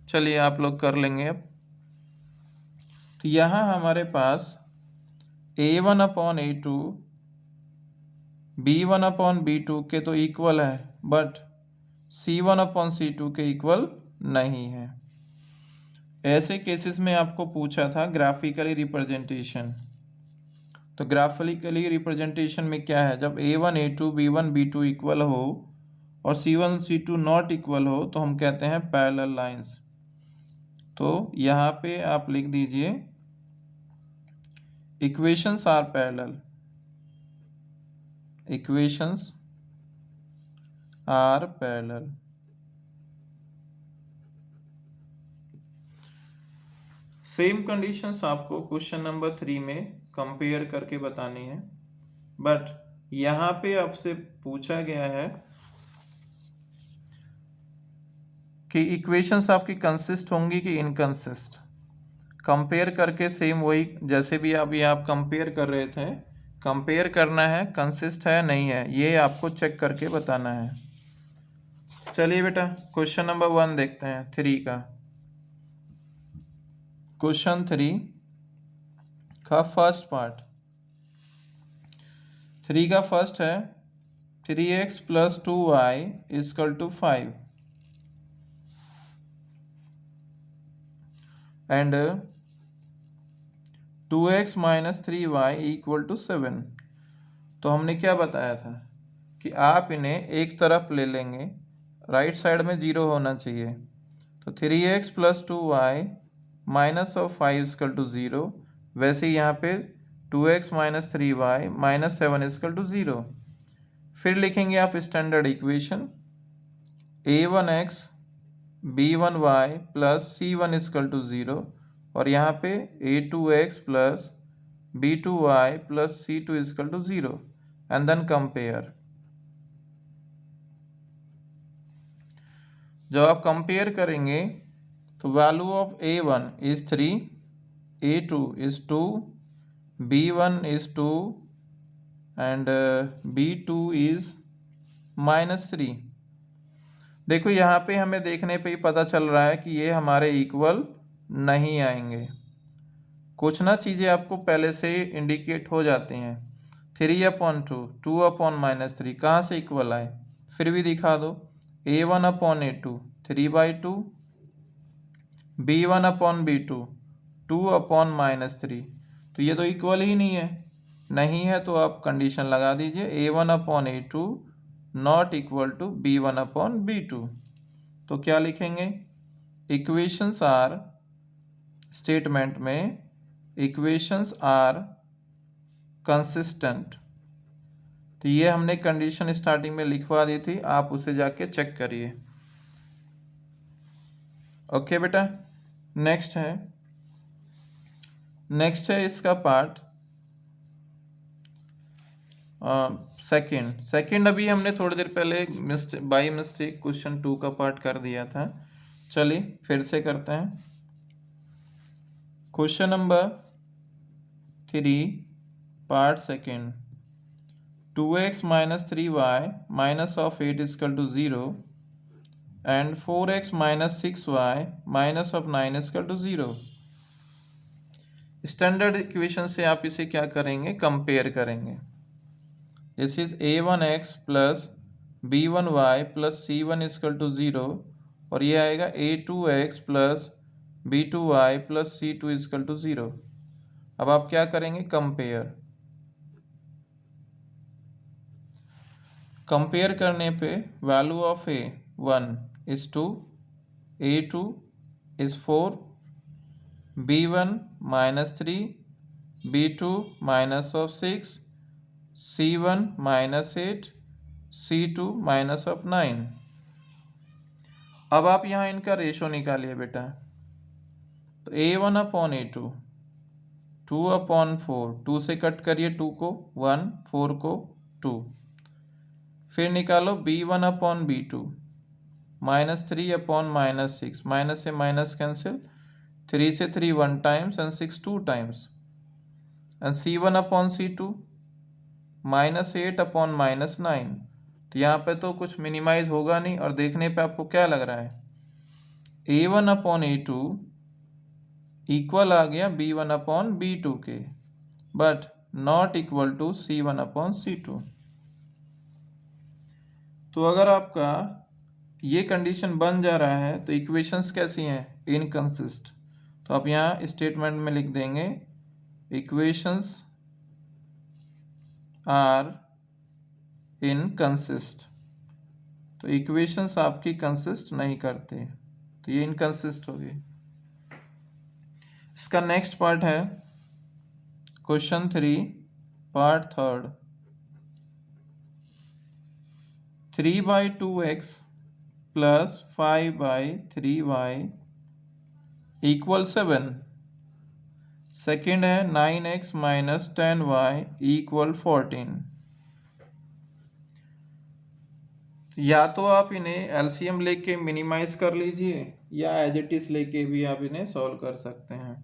चलिए आप लोग कर लेंगे अब। तो यहाँ हमारे पास a1/a2 b1/b2 के तो इक्वल है, बट c1/c2 के इक्वल नहीं है। ऐसे केसेस में आपको पूछा था ग्राफिकली रिप्रेजेंटेशन। तो ग्राफिकली रिप्रेजेंटेशन में क्या है, जब a1 a2 b1 b2 equal हो और c1 c2 नॉट इक्वल हो तो हम कहते हैं पैरेलल लाइंस। तो यहाँ पे आप लिख दीजिए equations are parallel, equations are parallel. Same conditions आपको क्वेश्चन नंबर 3 में कंपेयर करके बतानी है, बट यहाँ पे आपसे पूछा गया है कि इक्वेशंस आपकी कंसिस्ट होंगी कि इनकंसिस्ट। कंपेयर करके सेम वही, जैसे भी अभी आप कंपेयर कर रहे थे, कंपेयर करना है, कंसिस्ट है नहीं है, ये आपको चेक करके बताना है। चलिए बेटा क्वेश्चन नंबर 1 देखते हैं 3 का। क्वेश्चन 3 का फर्स्ट पार्ट, 3 का फर्स्ट है 3x + 2y = 5 and 2x - 3y = 7। तो हमने क्या बताया था कि आप इन्हें एक तरफ ले लेंगे, राइट साइड में 0 होना चाहिए। तो 3x + 2y -5 = 0, वैसे ही यहाँ पे 2x - 3y -7 = 0। फिर लिखेंगे आप standard equation a1x b1y + c1 = 0, और यहाँ पे a2x + b2y + c2 = 0, and then compare. जब आप कंपेयर करेंगे तो value of a1 is 3, a2 is 2, b1 is 2 and b2 is -3। देखो यहाँ पे हमें देखने पे ही पता चल रहा है कि ये हमारे इक्वल नहीं आएंगे। कुछ ना चीज़ें आपको पहले से इंडिकेट हो जाती हैं। 3/2, 2/-3 कहाँ से इक्वल आए, फिर भी दिखा दो। a1/a2 3/2, b1/b2 2/-3, तो ये तो इक्वल ही नहीं है। नहीं है तो आप कंडीशन लगा दीजिए a1/a2 not equal to b1/b2। तो क्या लिखेंगे, इक्वेशंस आर, स्टेटमेंट में इक्वेशंस आर कंसिस्टेंट। तो ये हमने कंडीशन स्टार्टिंग में लिखवा दी थी, आप उसे जाके चेक करिए। ओके बेटा, नेक्स्ट है इसका पार्ट सेकंड। अभी हमने थोड़ी देर पहले बाई मिस्टेक क्वेश्चन 2 का पार्ट कर दिया था। चलिए फिर से करते हैं। Question number 3 part second, 2x - 3y -8 = 0 and 4x - 6y -9 = 0। Standard equation से आप इसे क्या करेंगे, कंपेयर करेंगे। This is a1x + b1y + c1 = 0, और ये आएगा a2x + b2y + c2 = 0। अब आप क्या करेंगे, कंपेयर करने पे value of a1 is 2, a2 is 4, b1 - 3 B2 minus of 6, C1 minus 8, C2 minus of 9। अब आप यहाँ इनका रेशो निकालिए बेटा। तो A1 अपॉन A2, 2 अपॉन 4, 2 से कट करिए 2 को 1, 4 को 2। फिर निकालो B1 upon B2, minus 3 upon minus 6, minus से माइनस कैंसिल, 3 से 3 1 times and 6 2 times, and C1 upon C2 minus 8 upon minus 9। तो यहाँ पे तो कुछ मिनिमाइज होगा नहीं, और देखने पे आपको क्या लग रहा है, A1 अपॉन A2 इक्वल आ गया B1 अपॉन B2 के, but not equal to C1 upon C2। तो अगर आपका ये कंडीशन बन जा रहा है तो इक्वेशंस कैसी हैं, इनकंसिस्ट। तो आप यहाँ स्टेटमेंट में लिख देंगे इक्वेशंस आर इनकंसिस्ट। तो इक्वेशंस आपकी कंसिस्ट नहीं करते, तो ये इनकंसिस्ट हो गई। इसका नेक्स्ट पार्ट है question 3 part 3, 3/2x plus 5/3y equal 7। Second है 9x माइनस 10y इक्वल 14। या तो आप इन्हें एलसीएम लेके मिनिमाइज कर लीजिए, या एज इट इज लेके भी आप इन्हें सॉल्व कर सकते हैं।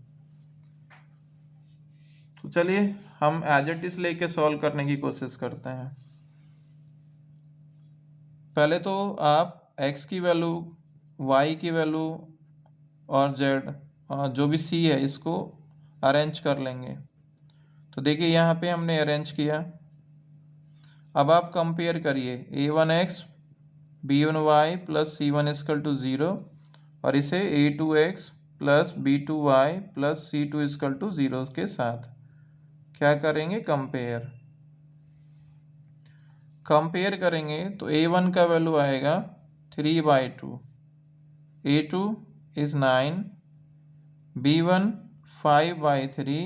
तो चलिए हम एज इट इज लेके सॉल्व करने की कोशिश करते हैं। पहले तो आप x की वैल्यू, y की वैल्यू और z जो भी c है इसको अरेंज कर लेंगे। तो देखिए यहाँ पे हमने अरेंज किया। अब आप कंपेयर करिए a1x b1y plus c1 equal to 0 और इसे a2x plus b2y plus c2 equal to 0 के साथ क्या करेंगे, कंपेयर करेंगे। तो a1 का वैल्यू आएगा 3/2, a2 is 9, b1 5/3,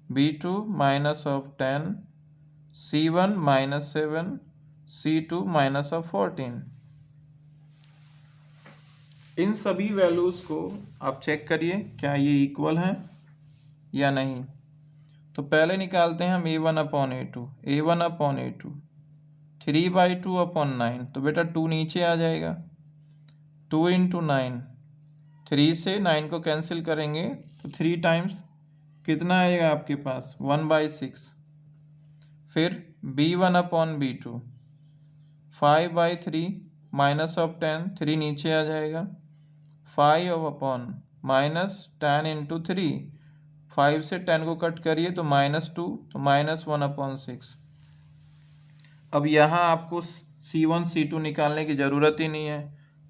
b2 minus of 10, c1 minus 7, c2 minus of 14। इन सभी वैल्यूज को आप चेक करिए क्या ये इक्वल है या नहीं। तो पहले निकालते हैं हम a1 upon a2, a1 upon a2 3/2 upon 9। तो बेटा 2 नीचे आ जाएगा, 2 इंटू 9, 3 से 9 को कैंसिल करेंगे तो 3 टाइम्स कितना आएगा आपके पास, 1/6। फिर b1 upon b2 5/3 minus of 10, 3 नीचे आ जाएगा, 5 अपॉन माइनस 10 इंटू 3, 5 से 10 को कट करिए तो -2, तो -1 अपॉन 6। अब यहाँ आपको C1 C2 निकालने की ज़रूरत ही नहीं है,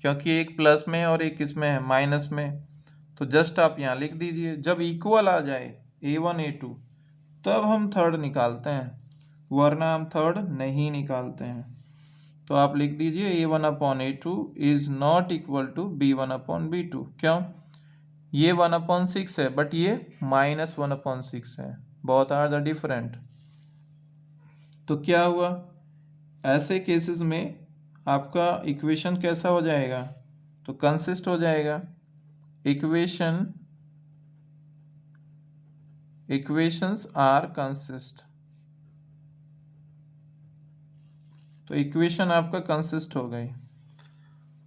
क्योंकि एक प्लस में है और एक इसमें है माइनस में। तो जस्ट आप यहाँ लिख दीजिए। जब इक्वल आ जाए A1 A2 तब हम थर्ड निकालते हैं, वरना हम थर्ड नहीं निकालते हैं। तो आप लिख दीजिए A1 upon A2 is not equal to B1 upon B2। क्यों, ये 1/6 है बट ये -1/6 है, बोथ आर द डिफरेंट। तो क्या हुआ, ऐसे केसेस में आपका इक्वेशन कैसा हो जाएगा, तो कंसिस्ट हो जाएगा। Equations are consist. तो इक्वेशन आपका कंसिस्ट हो गई,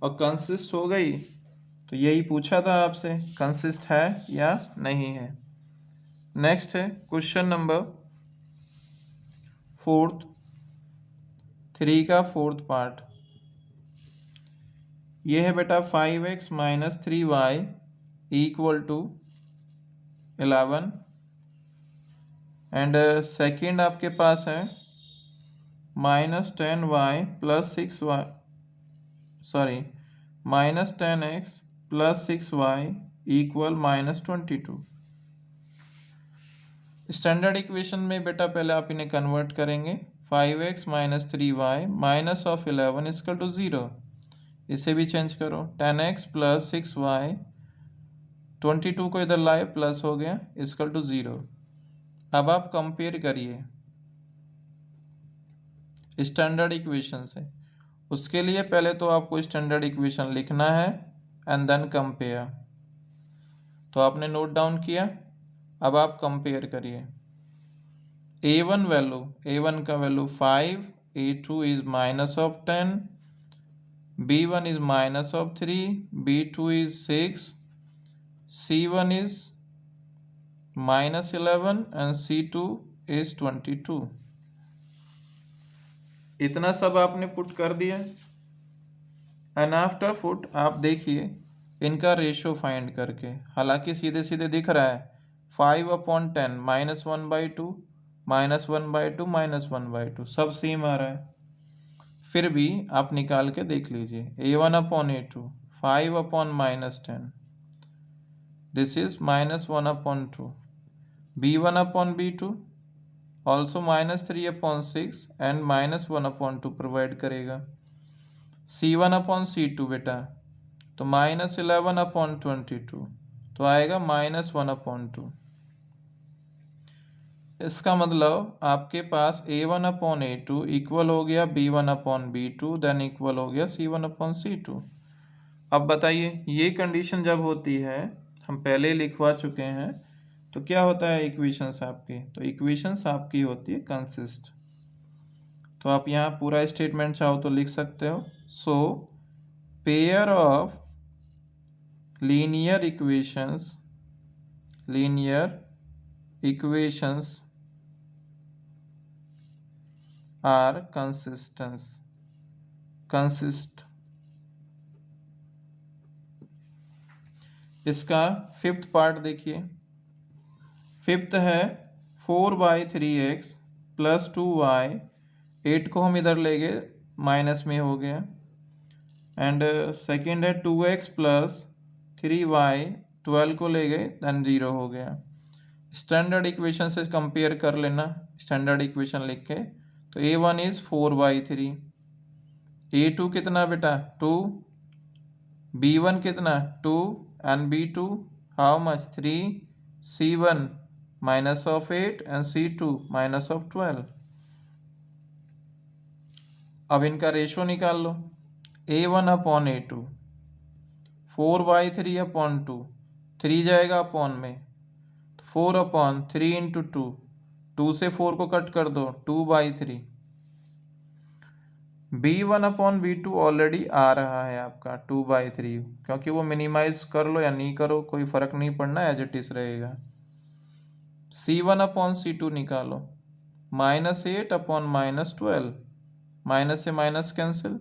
और कंसिस्ट हो गई तो यही पूछा था आपसे, कंसिस्ट है या नहीं है। नेक्स्ट है क्वेश्चन नंबर 3 का 4th पार्ट। ये है बेटा 5x minus 3y equal to 11, and second आपके पास है -10y plus 6y, sorry -10x plus 6y equal -22। Standard equation में बेटा पहले आप इन्हें कन्वर्ट करेंगे। 5x minus 3y minus of 11 equal to 0, इसे भी चेंज करो। 10x प्लस 6y, 22 को इधर लाए प्लस हो गया इक्वल टू 0। अब आप कंपेयर करिए स्टैंडर्ड इक्वेशन से। उसके लिए पहले तो आपको स्टैंडर्ड इक्वेशन लिखना है एंड देन कंपेयर। तो आपने नोट डाउन किया, अब आप कंपेयर करिए। A1 का value 5, A2 is -10, B1 is -3, B2 is 6, C1 is -11 and C2 is 22। इतना सब आपने पुट कर दिया एंड आफ्टर पुट आप देखिए इनका रेशो फाइंड करके। हालांकि सीधे सीधे दिख रहा है 5/10 -1/2 -1/2 -1/2 सब सेम आ रहा है, फिर भी आप निकाल के देख लीजिए। A1/A2 5/-10, this is -1/2। B1/B2 also -3/6 and -1/2 provide करेगा। C1/C2 बेटा तो -11/22 तो आएगा -1/2। इसका मतलब आपके पास A1/A2 इक्वल हो गया B1/B2 देन इक्वल हो गया C1/C2। अब बताइए ये कंडीशन जब होती है, हम पहले लिखवा चुके हैं, तो क्या होता है इक्वेशंस आपकी? तो इक्वेशंस आपकी होती है कंसिस्ट। तो आप यहाँ पूरा स्टेटमेंट चाहो तो लिख सकते हो। So pair of linear equations are consist। इसका फिफ्थ पार्ट देखिए। फिफ्थ है 4/3x + 2y, 8 को हम इधर ले गए माइनस में हो गया, एंड सेकेंड है 2x + 3y, 12 को ले गए देन 0 हो गया। स्टैंडर्ड इक्वेशन से कंपेयर कर लेना, स्टैंडर्ड इक्वेशन लिख के। तो A1 इज 4/3, A2 कितना बेटा 2, B1 कितना 2 and B2 how much 3, C1 -8 and C2 -12। अब इनका रेशो निकाल लो। A1/A2 4/3/2, 3 जाएगा अपॉन में, 4/3 × 2, 2 से 4 को कट कर दो 2/3। B1/B2 ऑलरेडी आ रहा है आपका 2/3, क्योंकि वो मिनिमाइज कर लो या नहीं करो कोई फर्क नहीं पड़ना, एज इट इज रहेगा। C1/C2 निकालो, -8/-12, माइनस से माइनस कैंसिल,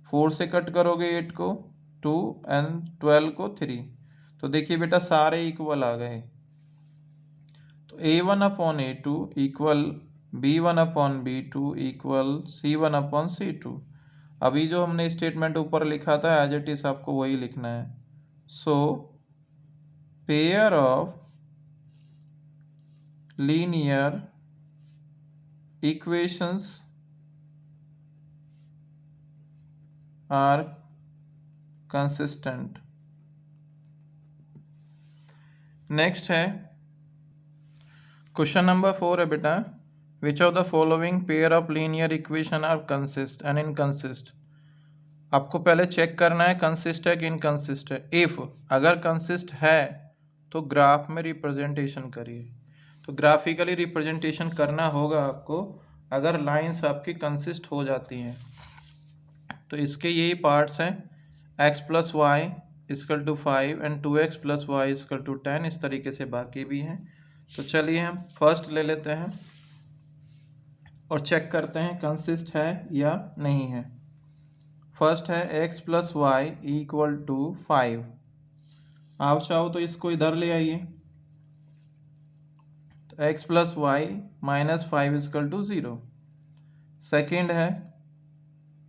4 से कट करोगे 8 को 2 एंड 12 को 3, तो देखिए बेटा सारे इक्वल आ गए। तो A1/A2 equal B1/B2 equal C1/C2। अभी जो हमने स्टेटमेंट ऊपर लिखा था एज इट इज आपको वही लिखना है। So pair of linear equations are consistent. Next है क्वेश्चन नंबर 4 है बेटा, which of the following pair of linear equation are consist and inconsist. आपको पहले चेक करना है कंसिस्ट है कि इनकंसिस्ट है। इफ अगर कंसिस्ट है तो ग्राफ में रिप्रेजेंटेशन करिए। तो ग्राफिकली रिप्रेजेंटेशन करना होगा आपको अगर लाइंस आपकी कंसिस्ट हो जाती हैं। तो इसके यही पार्ट्स हैं, x + y = 5 and 2x + y = 10। इस तरीके से बाकी भी हैं। तो चलिए हम फर्स्ट ले लेते हैं और चेक करते हैं कंसिस्ट है या नहीं है। फर्स्ट है x + y = 5। आप चाहो तो इसको इधर ले आइए, तो x + y - 5 = 0। सेकेंड है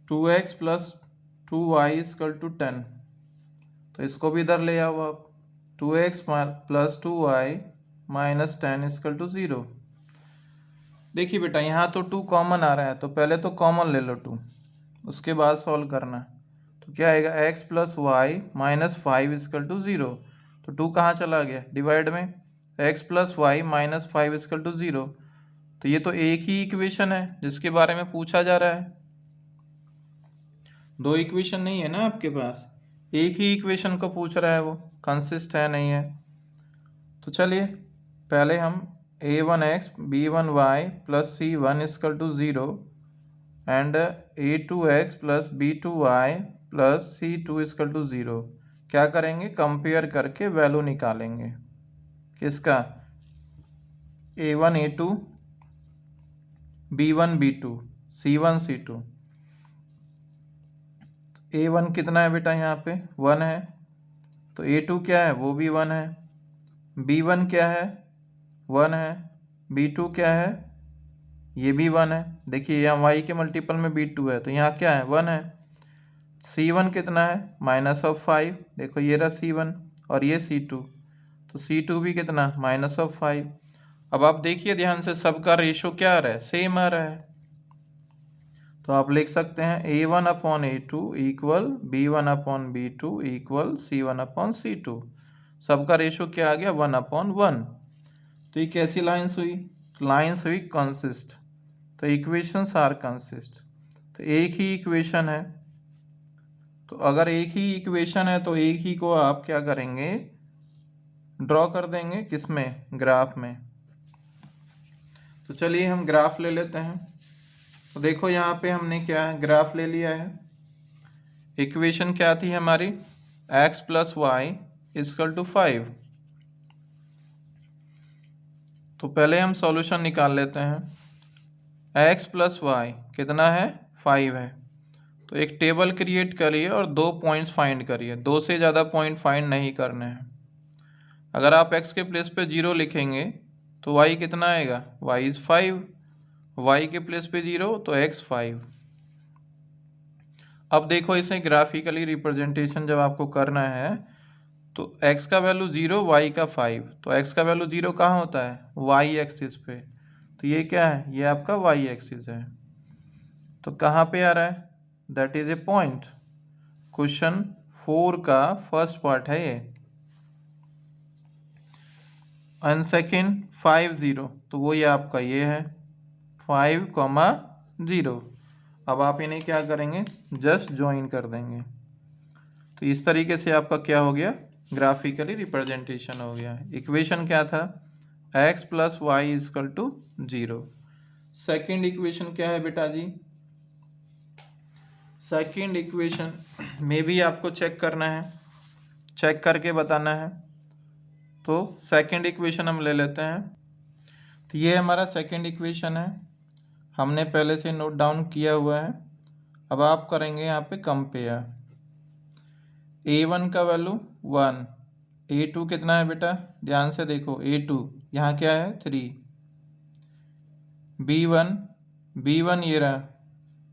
2x + 2y = 10, तो इसको भी इधर ले आओ आप, 2x + 2y - 10 = 0। देखिए बेटा यहाँ तो 2 कॉमन आ रहा है, तो पहले तो कॉमन ले लो 2, उसके बाद सॉल्व करना। तो क्या आएगा x + y - 5 = 0। तो 2 कहाँ चला गया डिवाइड में, x plus y minus 5 equal to 0। तो ये तो एक ही इक्वेशन है जिसके बारे में पूछा जा रहा है, दो इक्वेशन नहीं है ना आपके पास, एक ही इक्वेशन को पूछ रहा है, वो कंसिस्ट है नहीं है। तो चलिए पहले हम a1x b1y plus c1 equal to 0 and a2x plus b2y plus c2 equal to 0 क्या करेंगे, कंपेयर करके वैल्यू निकालेंगे। किसका, a1 a2 b1 b2 c1 c2। a1 कितना है बेटा, यहाँ पे 1 है, तो a2 क्या है, वो भी 1 है। b1 क्या है, 1 है। b2 क्या है, ये भी 1 है। देखिए यहाँ y के मल्टीपल में b2 है, तो यहाँ क्या है, 1 है। c1 कितना है, -5, देखो ये रहा c1 और ये c2, तो c2 भी कितना, -5। अब आप देखिए ध्यान से, सबका रेशो क्या आ रहा है, सेम आ रहा है। तो आप लिख सकते हैं a1 upon a2 equal b1 upon b2 equal c1 upon c2। सबका रेशो क्या आ गया, 1/1। तो ये कैसी लाइन्स हुई, लाइन्स हुई कंसिस्ट। तो इक्वेशंस आर कंसिस्ट। तो एक ही इक्वेशन है, तो अगर एक ही इक्वेशन है तो एक ही को आप क्या करेंगे, ड्रॉ कर देंगे, किसमें, ग्राफ में। तो चलिए हम ग्राफ ले लेते हैं। तो देखो यहाँ पे हमने क्या है, ग्राफ ले लिया है। इक्वेशन क्या थी हमारी, x plus y equal to 5। तो पहले हम सॉल्यूशन निकाल लेते हैं। x प्लस वाई कितना है, 5 है। तो एक टेबल क्रिएट करिए और 2 पॉइंट्स फाइंड करिए, 2 से ज़्यादा पॉइंट फाइंड नहीं करने हैं। अगर आप x के प्लेस पे 0 लिखेंगे तो y कितना आएगा, y इज़ 5। y के प्लेस पे 0 तो x 5। अब देखो इसे ग्राफिकली रिप्रेजेंटेशन जब आपको करना है तो x का वैल्यू 0, y का 5, तो x का वैल्यू 0 कहाँ होता है, y एक्सिस पे। तो ये क्या है, ये आपका y एक्सिस है। तो कहाँ पे आ रहा है, that is a point. Question 4 का फर्स्ट पार्ट है ये। एंड सेकेंड 5 0, तो वो ये आपका ये है 5,0। अब आप इन्हें क्या करेंगे, जस्ट ज्वाइन कर देंगे। तो इस तरीके से आपका क्या हो गया, ग्राफिकली रिप्रेजेंटेशन हो गया। इक्वेशन क्या था, x plus y equal to 0। Second equation क्या है बेटा जी, सेकेंड इक्वेशन में भी आपको चेक करना है, चेक करके बताना है। तो सेकेंड इक्वेशन हम ले लेते हैं। तो ये हमारा सेकेंड इक्वेशन है, हमने पहले से नोट डाउन किया हुआ है। अब आप करेंगे यहाँ पे कंपेयर। a1 का वैल्यू 1, a2 कितना है बेटा, ध्यान से देखो, a2 यहाँ क्या है 3, b1 ये रहा,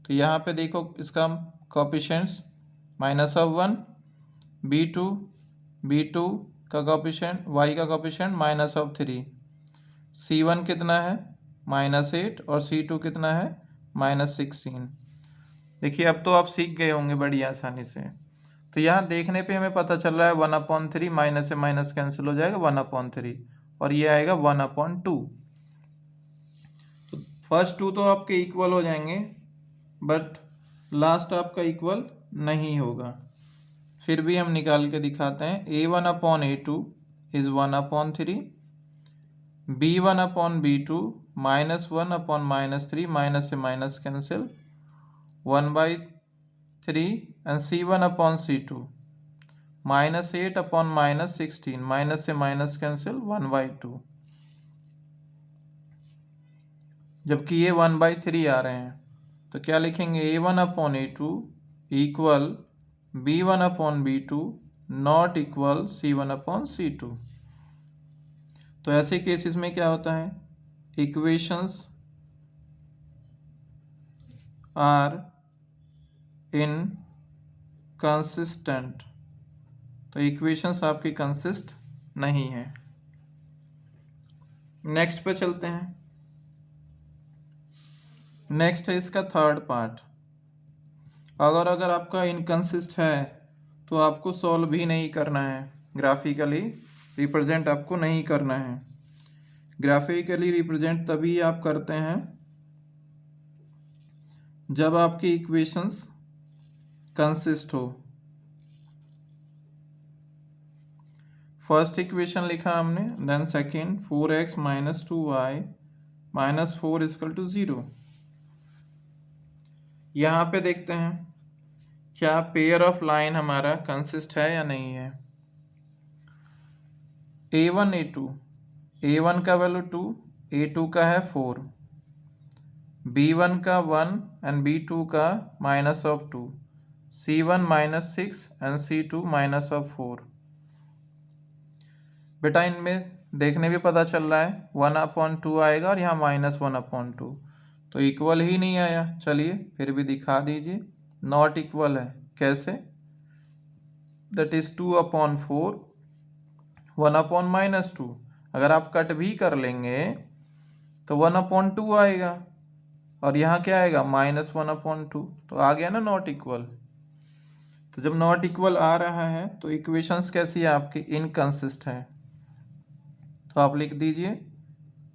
तो यहाँ पे देखो इसका कोएफिशिएंट्स -1, b2 का कोएफिशिएंट, y का कोएफिशिएंट -3, c1 कितना है -8 और c2 कितना है -16। देखिए अब तो आप सीख गए होंगे बड़ी आसानी से। तो यहाँ देखने पे हमें पता चल रहा है 1/3, माइनस से माइनस कैंसिल हो जाएगा 1/3 और ये आएगा 1/2। तो फर्स्ट 2 तो आपके इक्वल हो जाएंगे, बट लास्ट आपका इक्वल नहीं होगा। फिर भी हम निकाल के दिखाते हैं। a1/a2 इज 1/3, b1/b2 -1/-3, माइनस से minus cancel 1/3, and c1/c2 -8/-16, minus से माइनस कैंसिल 1/2, जबकि ये 1/3 आ रहे हैं। तो क्या लिखेंगे, a1/a2 equal b1/b2 not equal c1/c2। तो ऐसे केसेस में क्या होता है, इक्वेशंस आर इनकंसिस्टेंट। तो इक्वेशंस आपकी कंसिस्ट नहीं है। नेक्स्ट पे चलते हैं। नेक्स्ट है इसका थर्ड पार्ट। अगर आपका इनकंसिस्ट है तो आपको सॉल्व भी नहीं करना है, ग्राफिकली रिप्रेजेंट आपको नहीं करना है। ग्राफिकली रिप्रेजेंट तभी आप करते हैं जब आपकी इक्वेशंस कंसिस्ट हो। फर्स्ट इक्वेशन लिखा हमने, then second 4x minus 2y minus 4 equal to 0। यहाँ पे देखते हैं क्या पेयर ऑफ लाइन हमारा कंसिस्ट है या नहीं है। a1 a2, a1 का वैल्यू 2, a2 का है 4, b1 का 1 एंड b2 का minus of 2, c1 minus 6 and c2 minus of 4। बेटा इनमें देखने भी पता चल रहा है 1/2 आएगा और यहाँ -1/2, तो इक्वल ही नहीं आया। चलिए फिर भी दिखा दीजिए, नॉट इक्वल है। कैसे? That is 2/4 1/-2। अगर आप कट भी कर लेंगे तो 1/2 आएगा और यहाँ क्या आएगा -1/2, तो आ गया ना नॉट इक्वल। तो जब नॉट इक्वल आ रहा है तो इक्वेशंस कैसी है आपकी, इनकंसिस्ट है। तो आप लिख दीजिए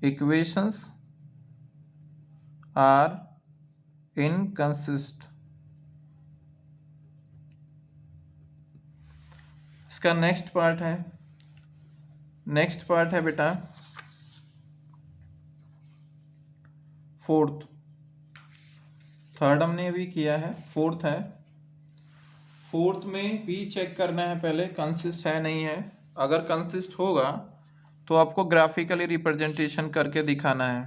इक्वेशंस आर इनकंसिस्ट। इसका नेक्स्ट पार्ट है बेटा फोर्थ। थर्ड हमने भी किया है, फोर्थ है। फोर्थ में भी चेक करना है पहले कंसिस्ट है नहीं है। अगर कंसिस्ट होगा तो आपको ग्राफिकली रिप्रेजेंटेशन करके दिखाना है।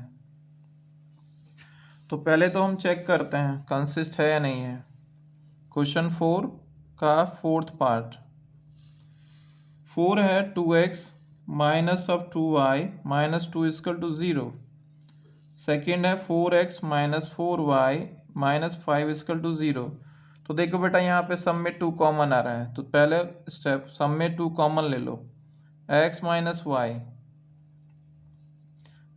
तो पहले तो हम चेक करते हैं कंसिस्ट है या नहीं है। क्वेश्चन 4 का फोर्थ पार्ट, 4 है 2x minus of 2y minus 2 equal to 0। Second है 4x minus 4y minus 5 equal to 0। तो देखो बेटा यहाँ पे सम में 2 कॉमन आ रहा है, तो पहले स्टेप सम में 2 कॉमन ले लो। x minus y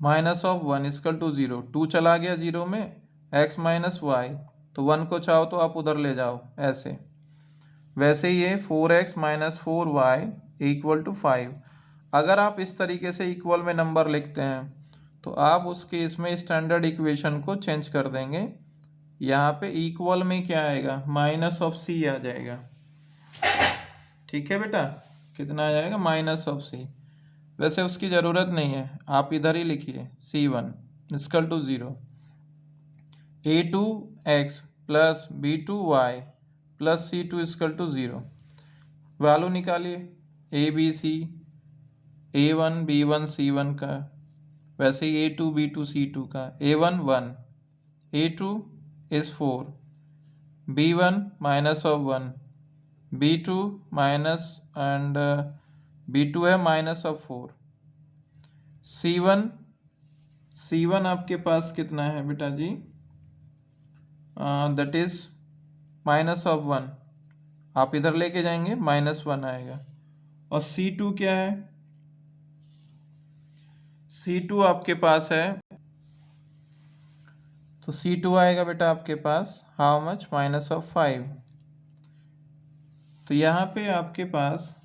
minus of 1 equal to 0, 2 चला गया 0 में, x माइनस वाई, तो 1 को चाहो तो आप उधर ले जाओ ऐसे। वैसे ही ये 4x minus 4y equal to 5। अगर आप इस तरीके से इक्वल में नंबर लिखते हैं तो आप उस केस में स्टैंडर्ड इक्वेशन को चेंज कर देंगे। यहाँ पे इक्वल में क्या आएगा, माइनस ऑफ सी आ जाएगा। ठीक है बेटा, कितना आ जाएगा, माइनस ऑफ सी। वैसे उसकी ज़रूरत नहीं है, आप इधर ही लिखिए c1 equal to 0, a2x plus b2y plus c2 equal to 0। Value निकालिए A B C, a1 b1 c1 का, वैसे ही a2 b2 c2 का। a1 1, a2 is 4, b1 minus of 1, b2 minus and b2 है माइनस ऑफ 4, c1 आपके पास कितना है बेटा जी, that is minus of 1। आप इधर लेके जाएंगे -1 आएगा। और c2 क्या है, c2 आपके पास है, तो c2 आएगा बेटा आपके पास हाउ मच, माइनस ऑफ 5। तो यहाँ पे आपके पास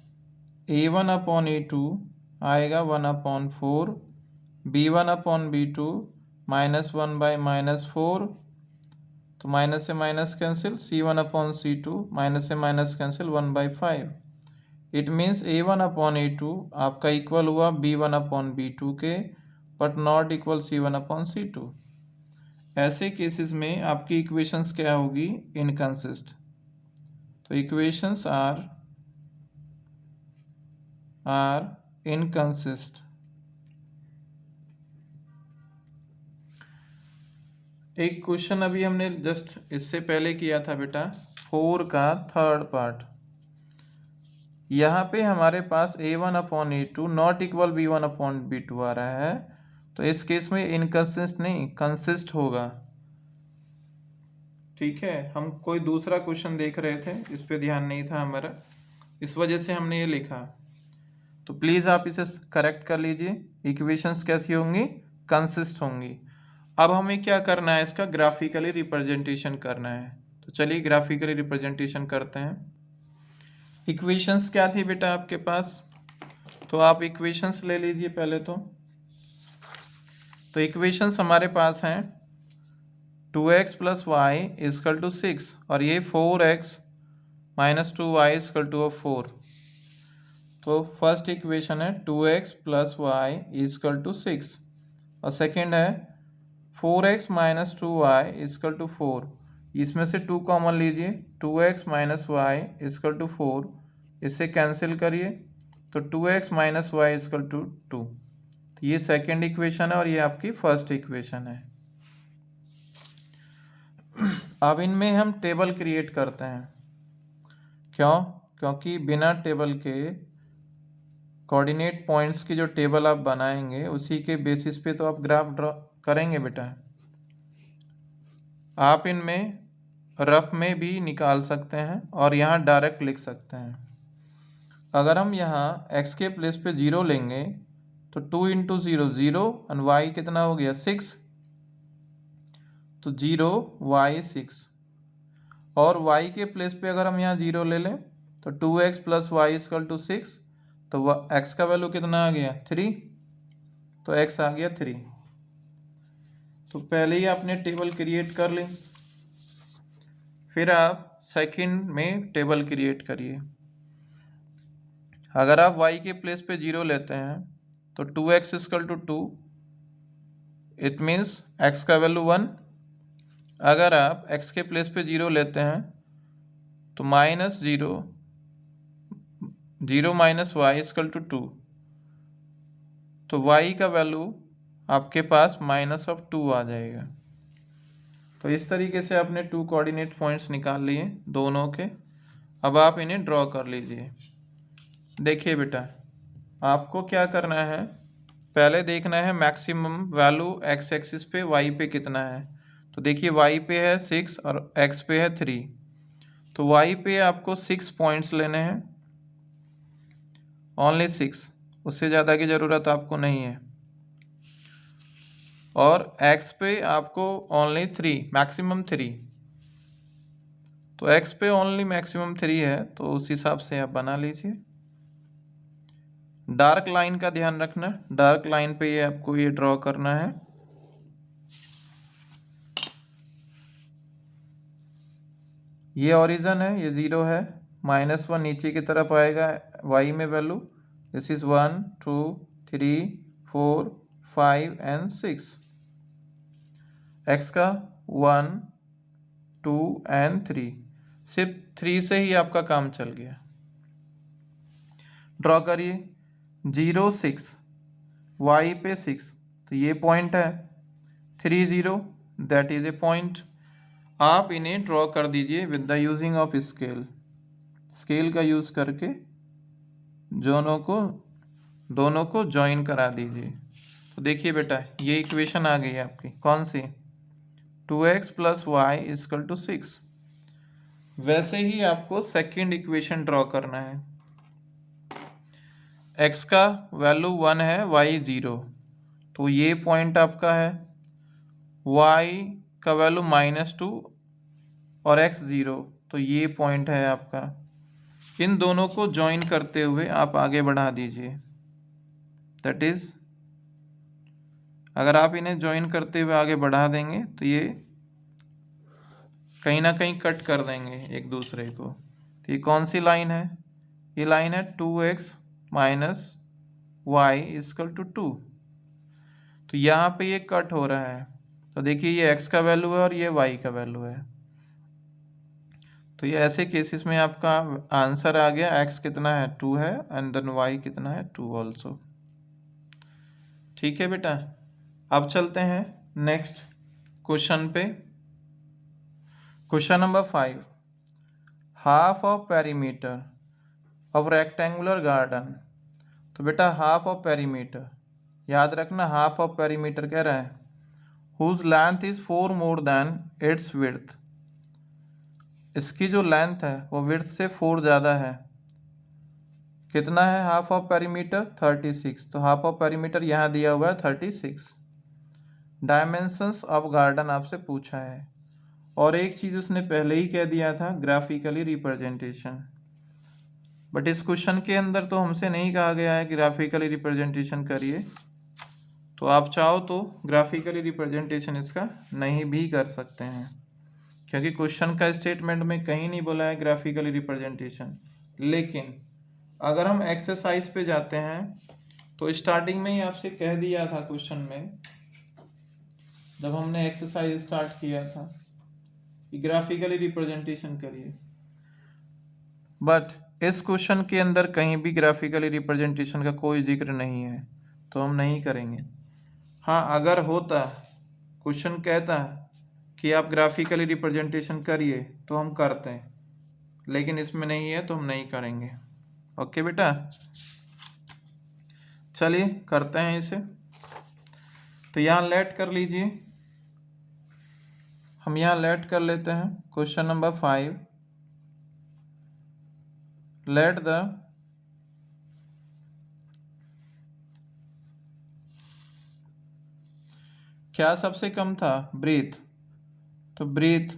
a1/a2 आएगा 1/4, b1/b2 -1/-4, तो माइनस से माइनस कैंसिल, c1/c2 माइनस से minus cancel 1/5। It means a1/a2 आपका इक्वल हुआ b1/b2 के, बट नॉट इक्वल c1/c2। ऐसे केसेस में आपकी इक्वेशंस क्या होगी, इनकंसिस्ट। तो इक्वेशंस आर इनकंसिस्ट। एक क्वेश्चन अभी हमने जस्ट इससे पहले किया था बेटा 4 का थर्ड पार्ट। यहाँ पे हमारे पास a1/a2 नॉट इक्वल b1/b2 आ रहा है, तो इस केस में इनकंसिस्ट नहीं कंसिस्ट होगा। ठीक है, हम कोई दूसरा क्वेश्चन देख रहे थे, इस पे ध्यान नहीं था हमारा, इस वजह से हमने ये लिखा। तो प्लीज़ आप इसे करेक्ट कर लीजिए, इक्वेशंस कैसी होंगी, कंसिस्ट होंगी। अब हमें क्या करना है, इसका ग्राफिकली रिप्रेजेंटेशन करना है। तो चलिए ग्राफिकली रिप्रेजेंटेशन करते हैं। इक्वेशंस क्या थी बेटा आपके पास, तो आप इक्वेशंस ले लीजिए पहले। तो तो इक्वेशंस हमारे पास हैं 2x plus y equal to 6 और ये 4x minus 2y is equal to 4। तो फर्स्ट इक्वेशन है 2x plus y equal to 6 और सेकेंड है 4x minus 2y is equal to 4। इसमें से 2 कॉमन लीजिए, 2x minus y equal to 4, इससे कैंसिल करिए तो 2x minus y equal to 2। तो ये सेकेंड इक्वेशन है और ये आपकी फर्स्ट इक्वेशन है। अब इनमें हम टेबल क्रिएट करते हैं। क्यों? क्योंकि बिना टेबल के कोऑर्डिनेट पॉइंट्स की जो टेबल आप बनाएंगे उसी के बेसिस पे तो आप ग्राफ ड्रॉ करेंगे बेटा। आप इनमें रफ में भी निकाल सकते हैं और यहाँ डायरेक्ट लिख सकते हैं। अगर हम यहाँ x के प्लेस पे 0 लेंगे तो 2 इंटू 0 0 और y कितना हो गया 6, तो 0 y 6। और y के प्लेस पे अगर हम यहाँ 0 ले लें तो 2x plus y equal to 6, तो x का वैल्यू कितना आ गया 3, तो x आ गया 3। तो पहले ही आपने टेबल क्रिएट कर ली, फिर आप सेकंड में टेबल क्रिएट करिए। अगर आप y के प्लेस पे 0 लेते हैं तो 2x equal to 2, it means x का वैल्यू 1। अगर आप x के प्लेस पे 0 लेते हैं तो minus 0 0 minus y equal to 2, तो y का वैल्यू आपके पास माइनस ऑफ 2 आ जाएगा। तो इस तरीके से आपने 2 कोऑर्डिनेट पॉइंट्स निकाल लिए दोनों के। अब आप इन्हें ड्रॉ कर लीजिए। देखिए बेटा, आपको क्या करना है, पहले देखना है मैक्सिमम वैल्यू x एक्सिस पे y पे कितना है। तो देखिए y पे है 6 और x पे है 3, तो y पे आपको 6 पॉइंट्स लेने हैं, ओनली 6, उससे ज़्यादा की ज़रूरत आपको नहीं है। और x पे आपको ओनली 3, मैक्सिमम 3, तो x पे ओनली मैक्सिमम 3 है, तो उस हिसाब से आप बना लीजिए। डार्क लाइन का ध्यान रखना, डार्क लाइन पे ये आपको ये ड्रॉ करना है। ये ओरिजिन है, ये 0 है, -1 नीचे की तरफ आएगा y में value. This is 1 2 3 4 5 and 6। x का 1 2 एंड 3, सिर्फ 3 से ही आपका काम चल गया। ड्रॉ करिए 0 6, y पे 6, तो ये पॉइंट है 3 0, दैट इज ए पॉइंट। आप इन्हें ड्रॉ कर दीजिए with the using of scale. Scale का यूज़ करके दोनों को ज्वाइन करा दीजिए। तो देखिए बेटा, ये इक्वेशन आ गई है आपकी, कौन सी, 2x plus y equal to 6। वैसे ही आपको सेकेंड इक्वेशन ड्रॉ करना है। x का वैल्यू 1 है, y 0, तो ये पॉइंट आपका है। y का वैल्यू -2 और x 0, तो ये पॉइंट है आपका। इन दोनों को ज्वाइन करते हुए आप आगे बढ़ा दीजिए। दैट इज, अगर आप इन्हें ज्वाइन करते हुए आगे बढ़ा देंगे तो ये कहीं ना कहीं कट कर देंगे एक दूसरे को। तो ये कौन सी लाइन है, ये लाइन है 2x minus y equal to 2। तो यहाँ पे ये कट हो रहा है, तो देखिए ये x का वैल्यू है और ये y का वैल्यू है। तो ये ऐसे केसेस में आपका आंसर आ गया, x कितना है 2 है एंड देन y कितना है 2 ऑल्सो। ठीक है बेटा, अब चलते हैं नेक्स्ट क्वेश्चन पे। Question number 5, half of perimeter of rectangular garden. तो बेटा हाफ ऑफ पेरीमीटर, याद रखना हाफ ऑफ पेरीमीटर कह रहा है, whose length is 4 more than its width. इसकी जो लेंथ है वो विड्थ से 4 ज़्यादा है। कितना है हाफ ऑफ पेरीमीटर, 36, तो हाफ ऑफ पेरीमीटर यहाँ दिया हुआ है 36। डायमेंशंस ऑफ गार्डन आपसे पूछा है, और एक चीज़ उसने पहले ही कह दिया था, ग्राफिकली रिप्रेजेंटेशन। बट इस क्वेश्चन के अंदर तो हमसे नहीं कहा गया है ग्राफिकली रिप्रेजेंटेशन करिए, तो आप चाहो तो ग्राफिकली रिप्रेजेंटेशन इसका नहीं भी कर सकते हैं, क्योंकि क्वेश्चन का स्टेटमेंट में कहीं नहीं बोला है ग्राफिकली रिप्रेजेंटेशन। लेकिन अगर हम एक्सरसाइज पे जाते हैं तो स्टार्टिंग में ही आपसे कह दिया था क्वेश्चन में, जब हमने एक्सरसाइज स्टार्ट किया था कि ग्राफिकली रिप्रेजेंटेशन करिए, बट इस क्वेश्चन के अंदर कहीं भी ग्राफिकली रिप्रेजेंटेशन का कोई जिक्र नहीं है, तो हम नहीं करेंगे। हाँ, अगर होता क्वेश्चन कहता है कि आप ग्राफिकली रिप्रेजेंटेशन करिए तो हम करते हैं, लेकिन इसमें नहीं है तो हम नहीं करेंगे। ओके बेटा, चलिए करते हैं इसे। तो यहाँ लेट कर लीजिए, हम यहाँ लेट कर लेते हैं। क्वेश्चन नंबर 5, लेट द क्या सबसे कम था, ब्रीथ, तो ब्रीथ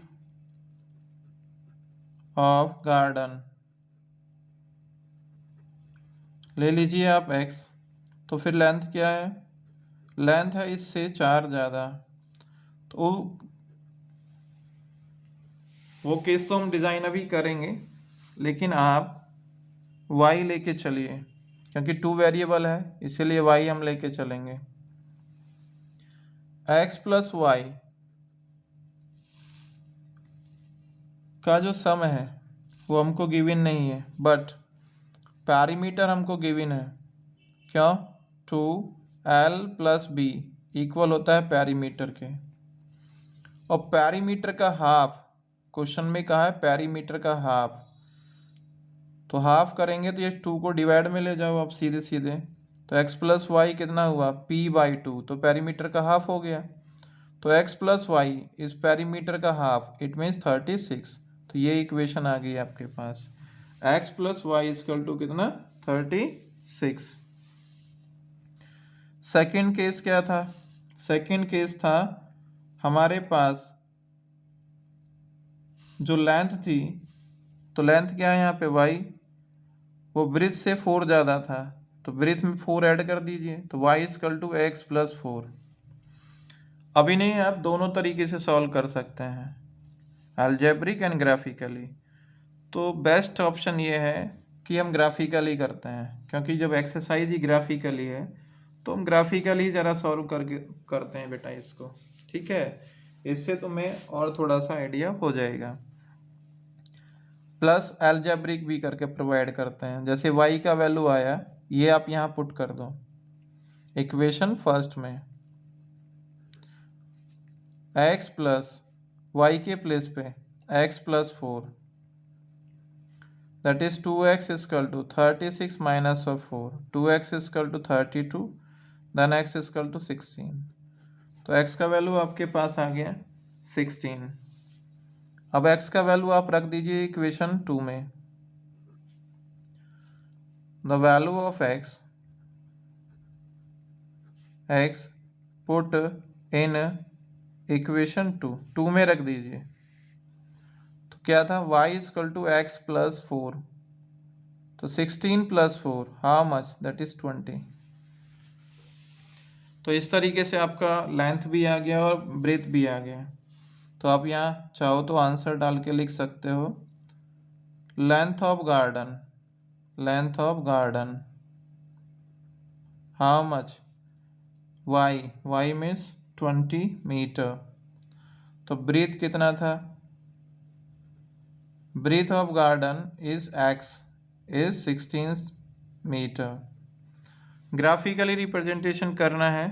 ऑफ गार्डन ले लीजिए आप x, तो फिर लेंथ क्या है, लेंथ है इससे 4 ज़्यादा, तो वो केस तो हम डिज़ाइन अभी करेंगे, लेकिन आप y लेके चलिए, क्योंकि 2 वेरिएबल है इसीलिए y हम लेके चलेंगे। x प्लस वाई का जो सम है वो हमको गिवन नहीं है, बट पैरामीटर हमको गिवन है। क्यों, 2l प्लस b इक्वल होता है पैरामीटर के, और पैरामीटर का हाफ क्वेश्चन में कहा है, पैरामीटर का हाफ, तो हाफ करेंगे तो ये 2 को डिवाइड में ले जाओ आप सीधे सीधे, तो x प्लस वाई कितना हुआ, p/2, तो पैरामीटर का हाफ हो गया। तो x प्लस वाई इस पैरामीटर का हाफ, इट मीन्स 36, तो ये इक्वेशन आ गई आपके पास, x plus y equal to कितना, 36। सेकेंड केस क्या था, सेकेंड केस था हमारे पास जो लेंथ थी, तो लेंथ क्या है यहाँ पे y, वो ब्रिथ से 4 ज़्यादा था, तो ब्रिथ में 4 ऐड कर दीजिए, तो y equal to x plus 4। अभी नहीं, आप दोनों तरीके से सॉल्व कर सकते हैं, अलजेब्रिक एंड ग्राफिकली। तो बेस्ट ऑप्शन ये है कि हम ग्राफिकली करते हैं, क्योंकि जब एक्सरसाइज ही ग्राफिकली है तो हम ग्राफिकली ज़रा सॉल्व करके करते हैं बेटा इसको, ठीक है, इससे तुम्हें और थोड़ा सा आइडिया हो जाएगा। प्लस अलजेब्रिक भी करके प्रोवाइड करते हैं, जैसे y का वैल्यू आया ये आप यहाँ पुट कर दो इक्वेशन फर्स्ट में, x प्लस वाई के प्लेस पे x plus 4, that is 2x is equal to 36 minus of 4, 2x is equal to 32, then x is equal to 16, तो x का वैल्यू आपके पास आ गया 16। अब x का वैल्यू आप रख दीजिए इक्वेशन 2 में, the value of x put in equation 2 में रख दीजिए, तो क्या था, y is equal to x plus 4, तो 16 plus 4 how much, that is 20। तो इस तरीके से आपका लेंथ भी आ गया और ब्रेथ भी आ गया, तो आप यहाँ चाहो तो आंसर डाल के लिख सकते हो, length of garden, length of garden how much, y means 20 metre, तो ब्रीथ कितना था, breadth of garden is x is 16 metre. Graphically representation करना है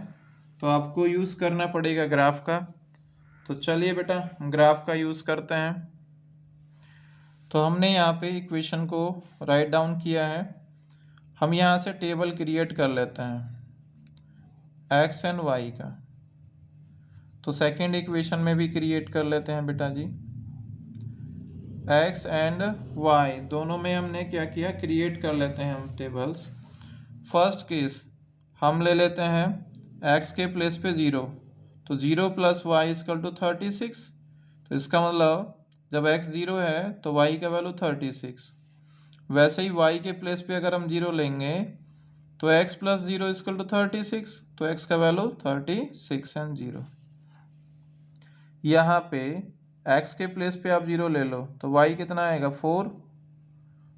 तो आपको यूज़ करना पड़ेगा ग्राफ का, तो चलिए बेटा ग्राफ का यूज़ करते हैं। तो हमने यहाँ पे इक्वेशन को राइट डाउन किया है, हम यहाँ से टेबल क्रिएट कर लेते हैं x एंड y का, तो सेकेंड इक्वेशन में भी क्रिएट कर लेते हैं बेटा जी, x एंड y दोनों में हमने क्या किया, क्रिएट कर लेते हैं हम टेबल्स। फर्स्ट केस हम ले लेते हैं x के प्लेस पे 0, तो 0 प्लस वाई इक्वल टू 36, तो इसका मतलब जब x 0 है तो y का वैल्यू 36, वैसे ही y के प्लेस पे अगर हम 0 लेंगे तो x प्लस 0 इक्वल टू 36, तो x का वैल्यू 36 एंड 0। यहाँ पे x के प्लेस पे आप 0 ले लो तो y कितना आएगा 4,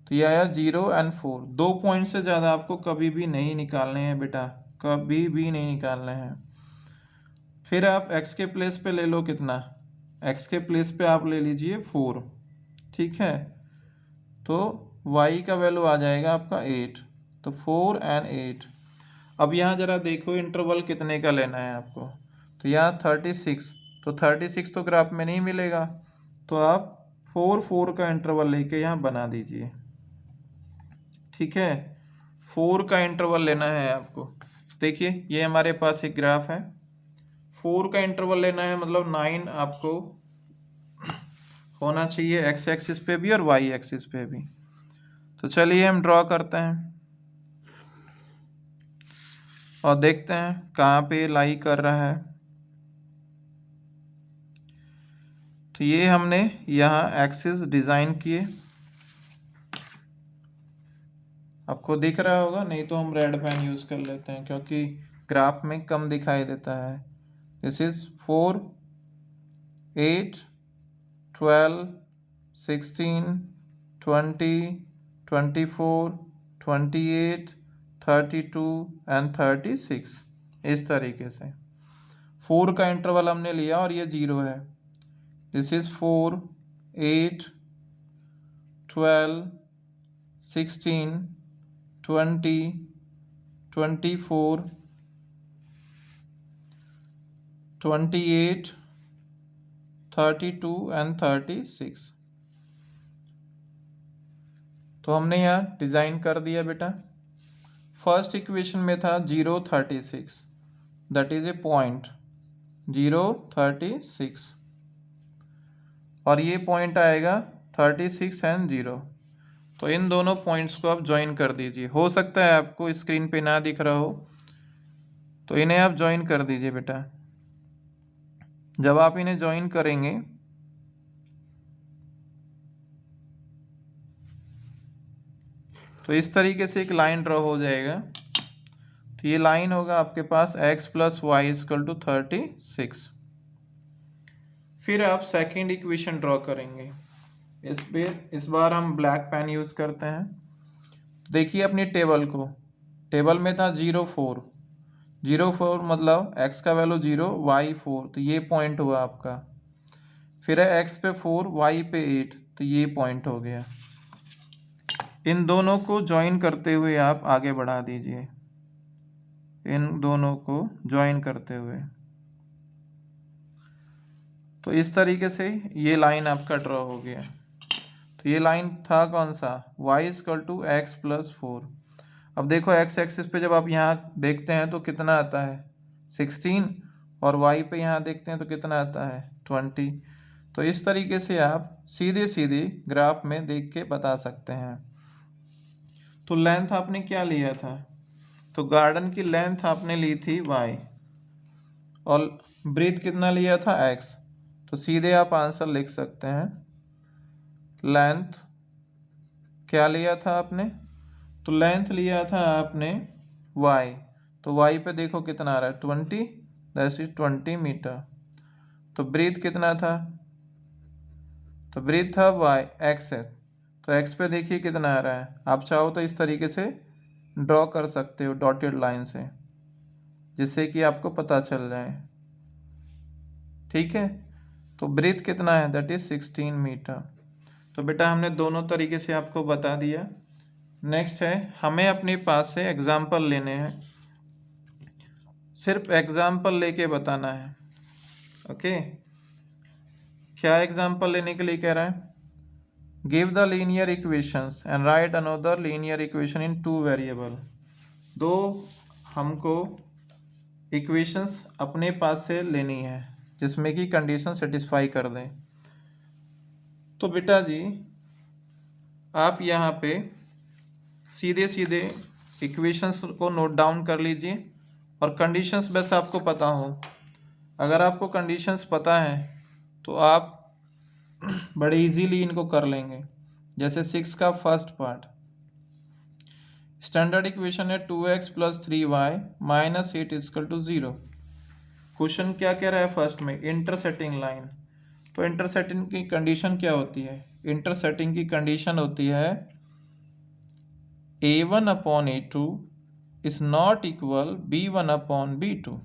तो ये आया 0 एंड 4। 2 पॉइंट से ज़्यादा आपको कभी भी नहीं निकालने हैं बेटा, कभी भी नहीं निकालने हैं। फिर आप x के प्लेस पे ले लो कितना, x के प्लेस पे आप ले लीजिए 4, ठीक है। तो y का वैल्यू आ जाएगा आपका 8, तो 4 एंड 8। अब यहाँ ज़रा देखो इंटरवल कितने का लेना है आपको, तो यहाँ 36, तो 36 तो ग्राफ में नहीं मिलेगा, तो आप 4 4 का इंटरवल लेके यहाँ बना दीजिए, ठीक है। 4 का इंटरवल लेना है आपको। देखिए ये हमारे पास एक ग्राफ है, 4 का इंटरवल लेना है, मतलब 9 आपको होना चाहिए x एक्सिस पे भी और y एक्सिस पे भी। तो चलिए हम ड्रॉ करते हैं और देखते हैं कहाँ पे लाई कर रहा है। तो ये हमने यहाँ एक्सिस डिज़ाइन किए, आपको दिख रहा होगा, नहीं तो हम रेड पेन यूज़ कर लेते हैं क्योंकि ग्राफ में कम दिखाई देता है। दिस इज़ 4, 8, 12, 16, 20, 24, 28, 32 एंड 36, इस तरीके से 4 का इंटरवल हमने लिया और ये 0 है। This is 4, 8, 12, 16, 20, 24, 28, 32 and 36। तो हमने यहाँ डिज़ाइन कर दिया बेटा। फर्स्ट इक्वेशन में था 0, 36, दैट इज़ ए पॉइंट 0, 36, और ये पॉइंट आएगा 36 एंड 0। तो इन दोनों पॉइंट्स को आप ज्वाइन कर दीजिए। हो सकता है आपको स्क्रीन पे ना दिख रहा हो, तो इन्हें आप ज्वाइन कर दीजिए बेटा। जब आप इन्हें ज्वाइन करेंगे तो इस तरीके से एक लाइन ड्रॉ हो जाएगा। तो ये लाइन होगा आपके पास x plus y equal to 36। फिर आप सेकेंड इक्वेशन ड्रॉ करेंगे। इस बार हम ब्लैक पेन यूज़ करते हैं। तो देखिए अपनी टेबल को, टेबल में था 0, 4, 0, 4 मतलब x का वैल्यू 0, y 4, तो ये पॉइंट हुआ आपका। फिर है x पे 4, y पे 8, तो ये पॉइंट हो गया। इन दोनों को ज्वाइन करते हुए आप आगे बढ़ा दीजिए, इन दोनों को ज्वाइन करते हुए। तो इस तरीके से ये लाइन आपका ड्रॉ हो गया। तो ये लाइन था कौन सा, y equal to x plus 4। अब देखो x एक्सिस पे जब आप यहाँ देखते हैं तो कितना आता है 16, और y पे यहाँ देखते हैं तो कितना आता है 20। तो इस तरीके से आप सीधे सीधे ग्राफ में देख के बता सकते हैं। तो लेंथ आपने क्या लिया था, तो गार्डन की लेंथ आपने ली थी y, और ब्रीथ कितना लिया था x। तो सीधे आप आंसर लिख सकते हैं, लेंथ क्या लिया था आपने, तो लेंथ लिया था आपने y, तो y पे देखो कितना आ रहा है 20, दैट इज 20 मीटर। तो ब्रीथ कितना था, तो ब्रीथ था y, x है, तो x पे देखिए कितना आ रहा है। आप चाहो तो इस तरीके से ड्रॉ कर सकते हो डॉटेड लाइन से, जिससे कि आपको पता चल जाए, ठीक है। तो ब्रीथ कितना है, दैट इज 16 मीटर। तो बेटा हमने दोनों तरीके से आपको बता दिया। नेक्स्ट है हमें अपने पास से एग्जाम्पल लेने हैं, सिर्फ एग्जाम्पल लेके बताना है, ओके। क्या एग्जाम्पल लेने के लिए कह रहा है, give the linear equations and right another linear equation in 2 variable. दो हमको इक्वेशंस अपने पास से लेनी है जिसमें कि कंडीशन सेटिस्फाई कर दें। तो बेटा जी आप यहाँ पे सीधे सीधे इक्वेशंस को नोट डाउन कर लीजिए, और कंडीशंस बस आपको पता हो। अगर आपको कंडीशंस पता है तो आप बड़े इजीली इनको कर लेंगे। जैसे 6 का फर्स्ट पार्ट, स्टैंडर्ड इक्वेशन है 2x plus 3y minus 8 equal to 0। Question क्या कह रहा है फर्स्ट में, इंटरसेटिंग लाइन। तो इंटरसेटिंग की कंडीशन क्या होती है? इंटरसेटिंग की कंडीशन होती है a1 upon a2 is not equal b1 upon b2।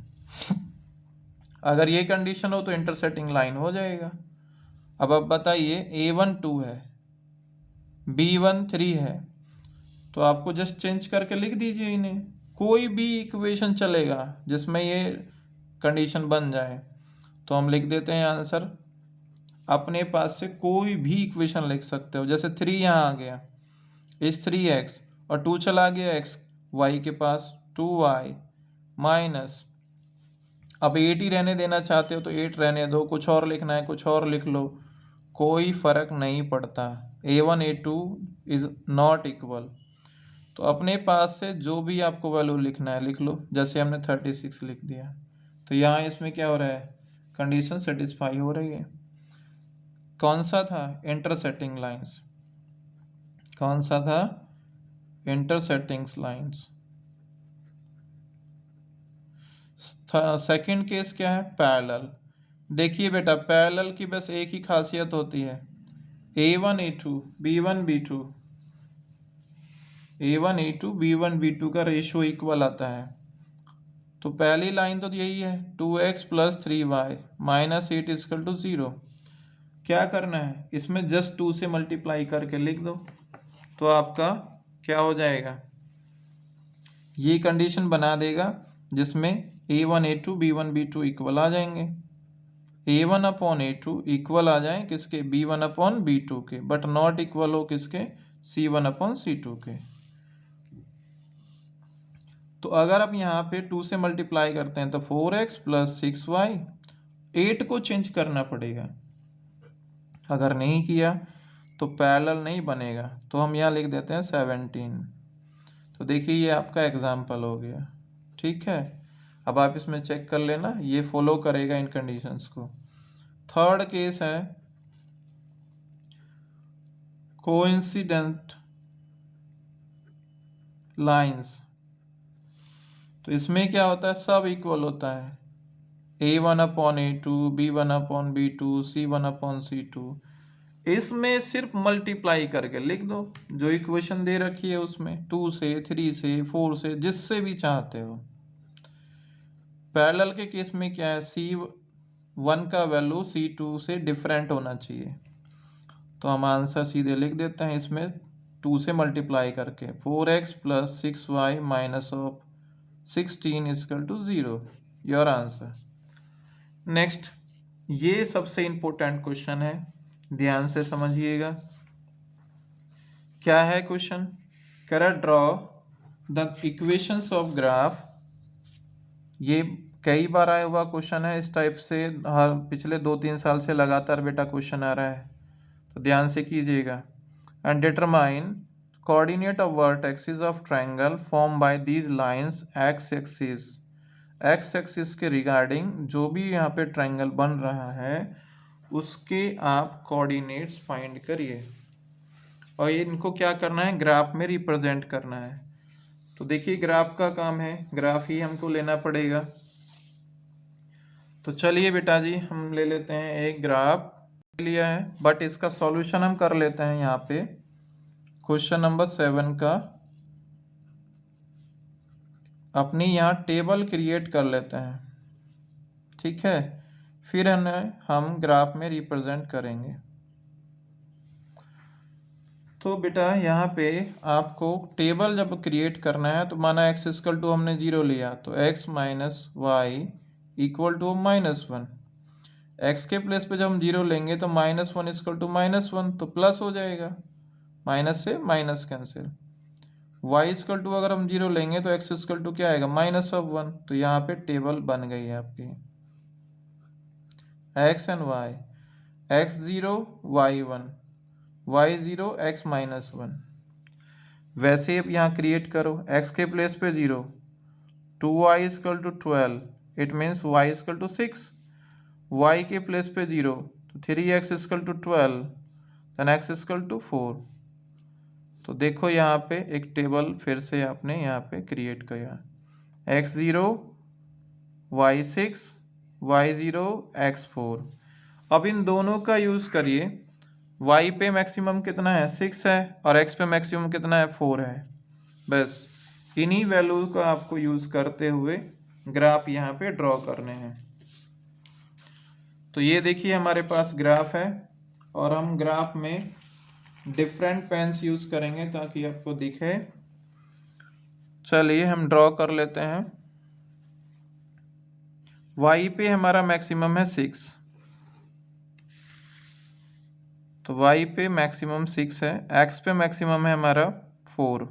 अगर ये कंडीशन हो तो इंटरसेटिंग लाइन हो जाएगा। अब आप बताइए, a1 2 है, b1 3 है, तो आपको जस्ट चेंज करके लिख दीजिए इन्हें। कोई भी इक्वेशन चलेगा जिसमें ये कंडीशन बन जाए, तो हम लिख देते हैं आंसर। अपने पास से कोई भी इक्वेशन लिख सकते हो, जैसे 3 यहाँ आ गया, इस 3x और 2 चला गया x y के पास, 2y माइनस, अब 8 ही रहने देना चाहते हो तो 8 रहने दो, कुछ और लिखना है कुछ और लिख लो, कोई फर्क नहीं पड़ता। a1 a2 is not equal. तो अपने पास से जो भी आपको वैल्यू लिखना है लिख लो, जैसे हमने 36 लिख दिया। तो यहाँ इसमें क्या हो रहा है, कंडीशन सेटिस्फाई हो रही है। कौन सा था? इंटरसेटिंग लाइंस। कौन सा था? इंटरसेटिंग लाइंस। सेकंड केस क्या है? पैरेलल। देखिए बेटा, पैरेलल की बस एक ही खासियत होती है, a1 a2 b1 b2, a1 a2 b1 b2 का रेशियो इक्वल आता है। तो पहली लाइन तो यही है, 2x plus 3y minus 8 equal to 0। क्या करना है, इसमें जस्ट 2 से मल्टीप्लाई करके लिख दो, तो आपका क्या हो जाएगा, ये कंडीशन बना देगा जिसमें a1 a2 b1 b2 equal आ जाएंगे। a1 अपॉन a2 इक्वल आ जाए किसके? b1 अपॉन b2 के, बट नॉट इक्वल हो किसके? c1 अपॉन c2 के। तो अगर आप यहाँ पे 2 से मल्टीप्लाई करते हैं तो 4x प्लस 6y, 8 को चेंज करना पड़ेगा, अगर नहीं किया तो पैरेलल नहीं बनेगा। तो हम यहाँ लिख देते हैं 17। तो देखिए ये आपका एग्जाम्पल हो गया, ठीक है। अब आप इसमें चेक कर लेना, ये फॉलो करेगा इन कंडीशंस को। थर्ड केस है कोइंसिडेंट लाइंस। तो इसमें क्या होता है, सब इक्वल होता है, a1 upon a2 b1 upon b2 c1 upon c2। इसमें सिर्फ मल्टीप्लाई करके लिख दो, जो इक्वेशन दे रखी है उसमें, 2 से 3 से 4 से जिससे भी चाहते हो। पैरेलल के केस में क्या है, c1 का वैल्यू c2 से डिफरेंट होना चाहिए, तो हम आंसर सीधे लिख देते हैं इसमें 2 से मल्टीप्लाई करके, 4x plus 6y minus of 16 equal to 0, your answer. Next, ये सबसे इंपॉर्टेंट क्वेश्चन है, ध्यान से समझिएगा। क्या है क्वेश्चन? कह रहा draw the equations of graph. ये कई बार आया हुआ क्वेश्चन है इस टाइप से, हर पिछले 2-3 साल से लगातार बेटा क्वेश्चन आ रहा है, तो ध्यान से कीजिएगा। And determine coordinate of vertexes of triangle form bye these lines x axis. X axis के रिगार्डिंग जो भी यहाँ पे ट्रायंगल बन रहा है उसके आप कोऑर्डिनेट्स फाइंड करिए, और ये इनको क्या करना है, ग्राफ में रिप्रेजेंट करना है। तो देखिए ग्राफ का काम है, ग्राफ ही हमको लेना पड़ेगा। तो चलिए बेटा जी हम ले लेते हैं एक ग्राफ लिया है, बट इसका सॉल्यूशन हम कर लेते हैं यहाँ पे क्वेश्चन नंबर 7 का। अपनी यहाँ टेबल क्रिएट कर लेते हैं, ठीक है, फिर हम ग्राफ में रिप्रेजेंट करेंगे। तो बेटा यहाँ पे आपको टेबल जब क्रिएट करना है तो माना x इक्वल टू हमने 0 लिया, तो x minus y equal to -1। x के प्लेस पे जब हम 0 लेंगे तो -1 इक्वल टू -1, तो प्लस हो जाएगा, माइनस से minus cancel. y equal to अगर हम 0 लेंगे तो x इक्वल टू क्या आएगा, -1। तो यहाँ पे टेबल बन गई है आपकी x and y, x0 y1 y0 x -1। वैसे अब यहाँ क्रिएट करो, x के प्लेस पे 0, 2y equal to 12, it means y equal to 6। y के प्लेस पे 0, तो 3x equal to 12, then x equal to 4। तो देखो यहाँ पे एक टेबल फिर से आपने यहाँ पे क्रिएट किया, x0 y6 y0 x4। अब इन दोनों का यूज़ करिए, y पे मैक्सिमम कितना है 6 है और x पे मैक्सिमम कितना है 4 है। बस इन्हीं वैल्यू का आपको यूज़ करते हुए ग्राफ यहाँ पे ड्रॉ करने हैं। तो ये देखिए हमारे पास ग्राफ है और हम ग्राफ में डिफरेंट पेन्स यूज़ करेंगे ताकि आपको दिखे। चलिए हम ड्रॉ कर लेते हैं। y पे हमारा मैक्सिमम है 6, तो y पे मैक्सिमम 6 है, x पे मैक्सिमम है हमारा 4।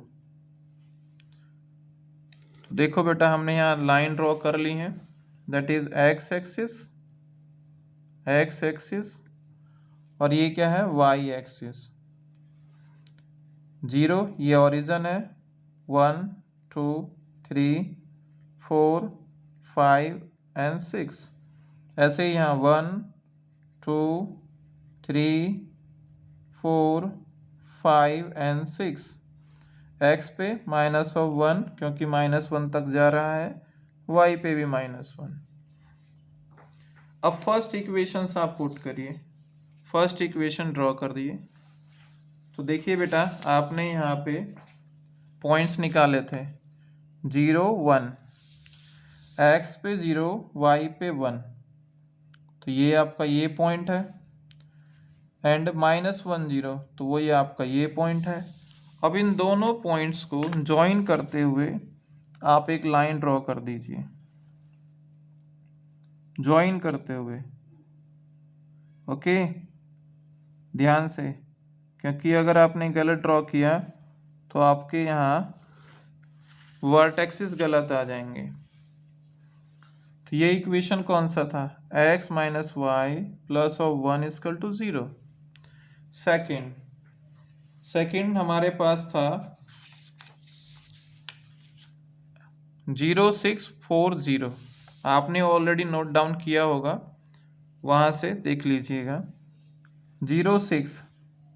तो देखो बेटा हमने यहाँ लाइन ड्रॉ कर ली है, दैट इज x एक्सिस और ये क्या है y एक्सिस। 0 ये ओरिजिन है, 1 2 3 4 5 एंड 6। ऐसे ही यहाँ 1 2 3 4 5 एंड 6। x पे -1 क्योंकि -1 तक जा रहा है, y पे भी -1। अब फर्स्ट इक्वेशन आप पुट करिए, फर्स्ट इक्वेशन ड्रॉ कर दिए। तो देखिए बेटा आपने यहाँ पे पॉइंट्स निकाले थे 0 1, x पे 0 y पे 1, तो ये आपका ये पॉइंट है, एंड -1 0, तो वो ये आपका ये पॉइंट है। अब इन दोनों पॉइंट्स को ज्वाइन करते हुए आप एक लाइन ड्रॉ कर दीजिए, ज्वाइन करते हुए। ओके, ध्यान से, क्योंकि अगर आपने गलत ड्रॉ किया तो आपके यहाँ वर्टेक्सेस गलत आ जाएंगे। तो ये इक्वेशन कौन सा था, x minus y plus of 1 equal to 0। Second हमारे पास था 0640, आपने ऑलरेडी नोट डाउन किया होगा, वहाँ से देख लीजिएगा। 06,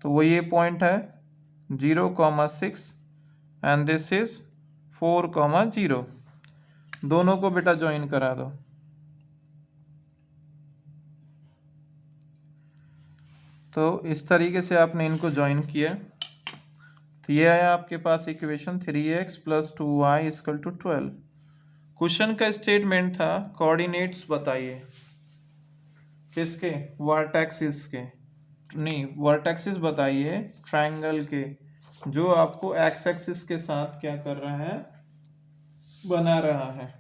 तो वो ये पॉइंट है 0,6 एंड दिस इज 4,0। दोनों को बेटा ज्वाइन करा दो। तो इस तरीके से आपने इनको ज्वाइन किया, तो ये आया आपके पास equation 3x plus 2y equal to 12। Question का स्टेटमेंट था कोऑर्डिनेट्स बताइए, किसके, वर्टेक्सेस के, नहीं वर्टेक्सेस बताइए ट्रायंगल के, जो आपको एक्स एक्सिस के साथ क्या कर रहा है, बना रहा है।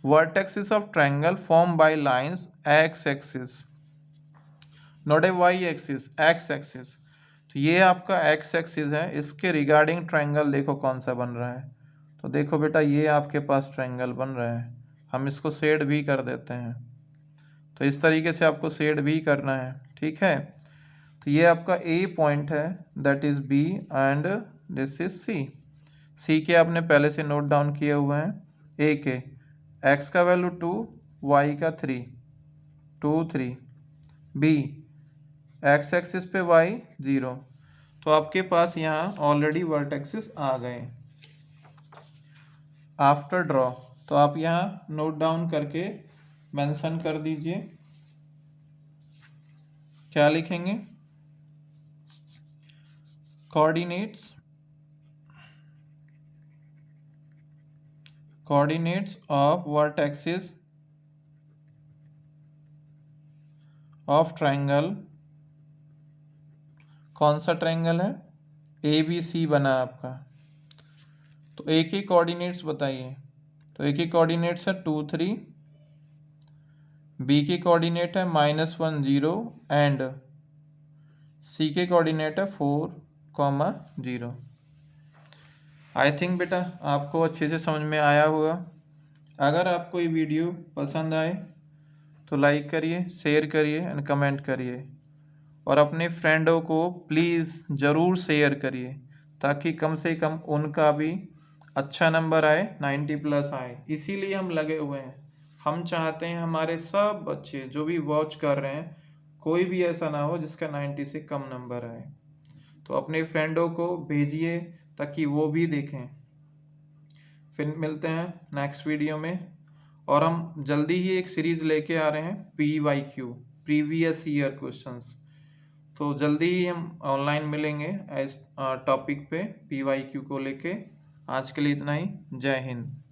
Vertexes of triangle form by lines x axis, not a y axis, x axis. तो ये आपका एक्स एक्सिस है, इसके रिगार्डिंग ट्रायंगल देखो कौन सा बन रहा है। तो देखो बेटा ये आपके पास ट्रायंगल बन रहा है, हम इसको शेड भी कर देते हैं। तो इस तरीके से आपको शेड भी करना है, ठीक है। तो ये आपका ए पॉइंट है, that is B and this is C. C के आपने पहले से नोट डाउन किए हुए हैं, ए के एक्स का वैल्यू 2, वाई का 3, 2 3, बी एक्स एक्सिस पे वाई 0। तो आपके पास यहाँ ऑलरेडी वर्टेक्सेस आ गए। आफ्टर ड्रॉ, तो आप यहाँ नोट डाउन करके मेंशन कर दीजिए, क्या लिखेंगे, coordinates of vertexes of triangle. कौन सा ट्रायंगल है, ए बी सी बना आपका। तो ए के कोऑर्डिनेट्स बताइए, तो ए के कोऑर्डिनेट्स है 2 3, बी के कोऑर्डिनेट है -1 0 एंड सी के कोऑर्डिनेट है 4, 0। आई थिंक बेटा आपको अच्छे से समझ में आया होगा। अगर आपको ये वीडियो पसंद आए तो लाइक करिए, शेयर करिए एंड कमेंट करिए, और अपने फ्रेंडों को प्लीज़ ज़रूर शेयर करिए ताकि कम से कम उनका भी अच्छा नंबर आए, 90+ आए। इसीलिए हम लगे हुए हैं, हम चाहते हैं हमारे सब बच्चे जो भी वॉच कर रहे हैं, कोई भी ऐसा ना हो जिसका 90 से कम नंबर आए। तो अपने फ्रेंडों को भेजिए ताकि वो भी देखें। फिर मिलते हैं नेक्स्ट वीडियो में। और हम जल्दी ही एक सीरीज़ लेके आ रहे हैं PYQ, प्रीवियस ईयर क्वेश्चंस। तो जल्दी ही हम ऑनलाइन मिलेंगे इस टॉपिक पे PYQ को लेके। आज के लिए इतना ही। जय हिंद।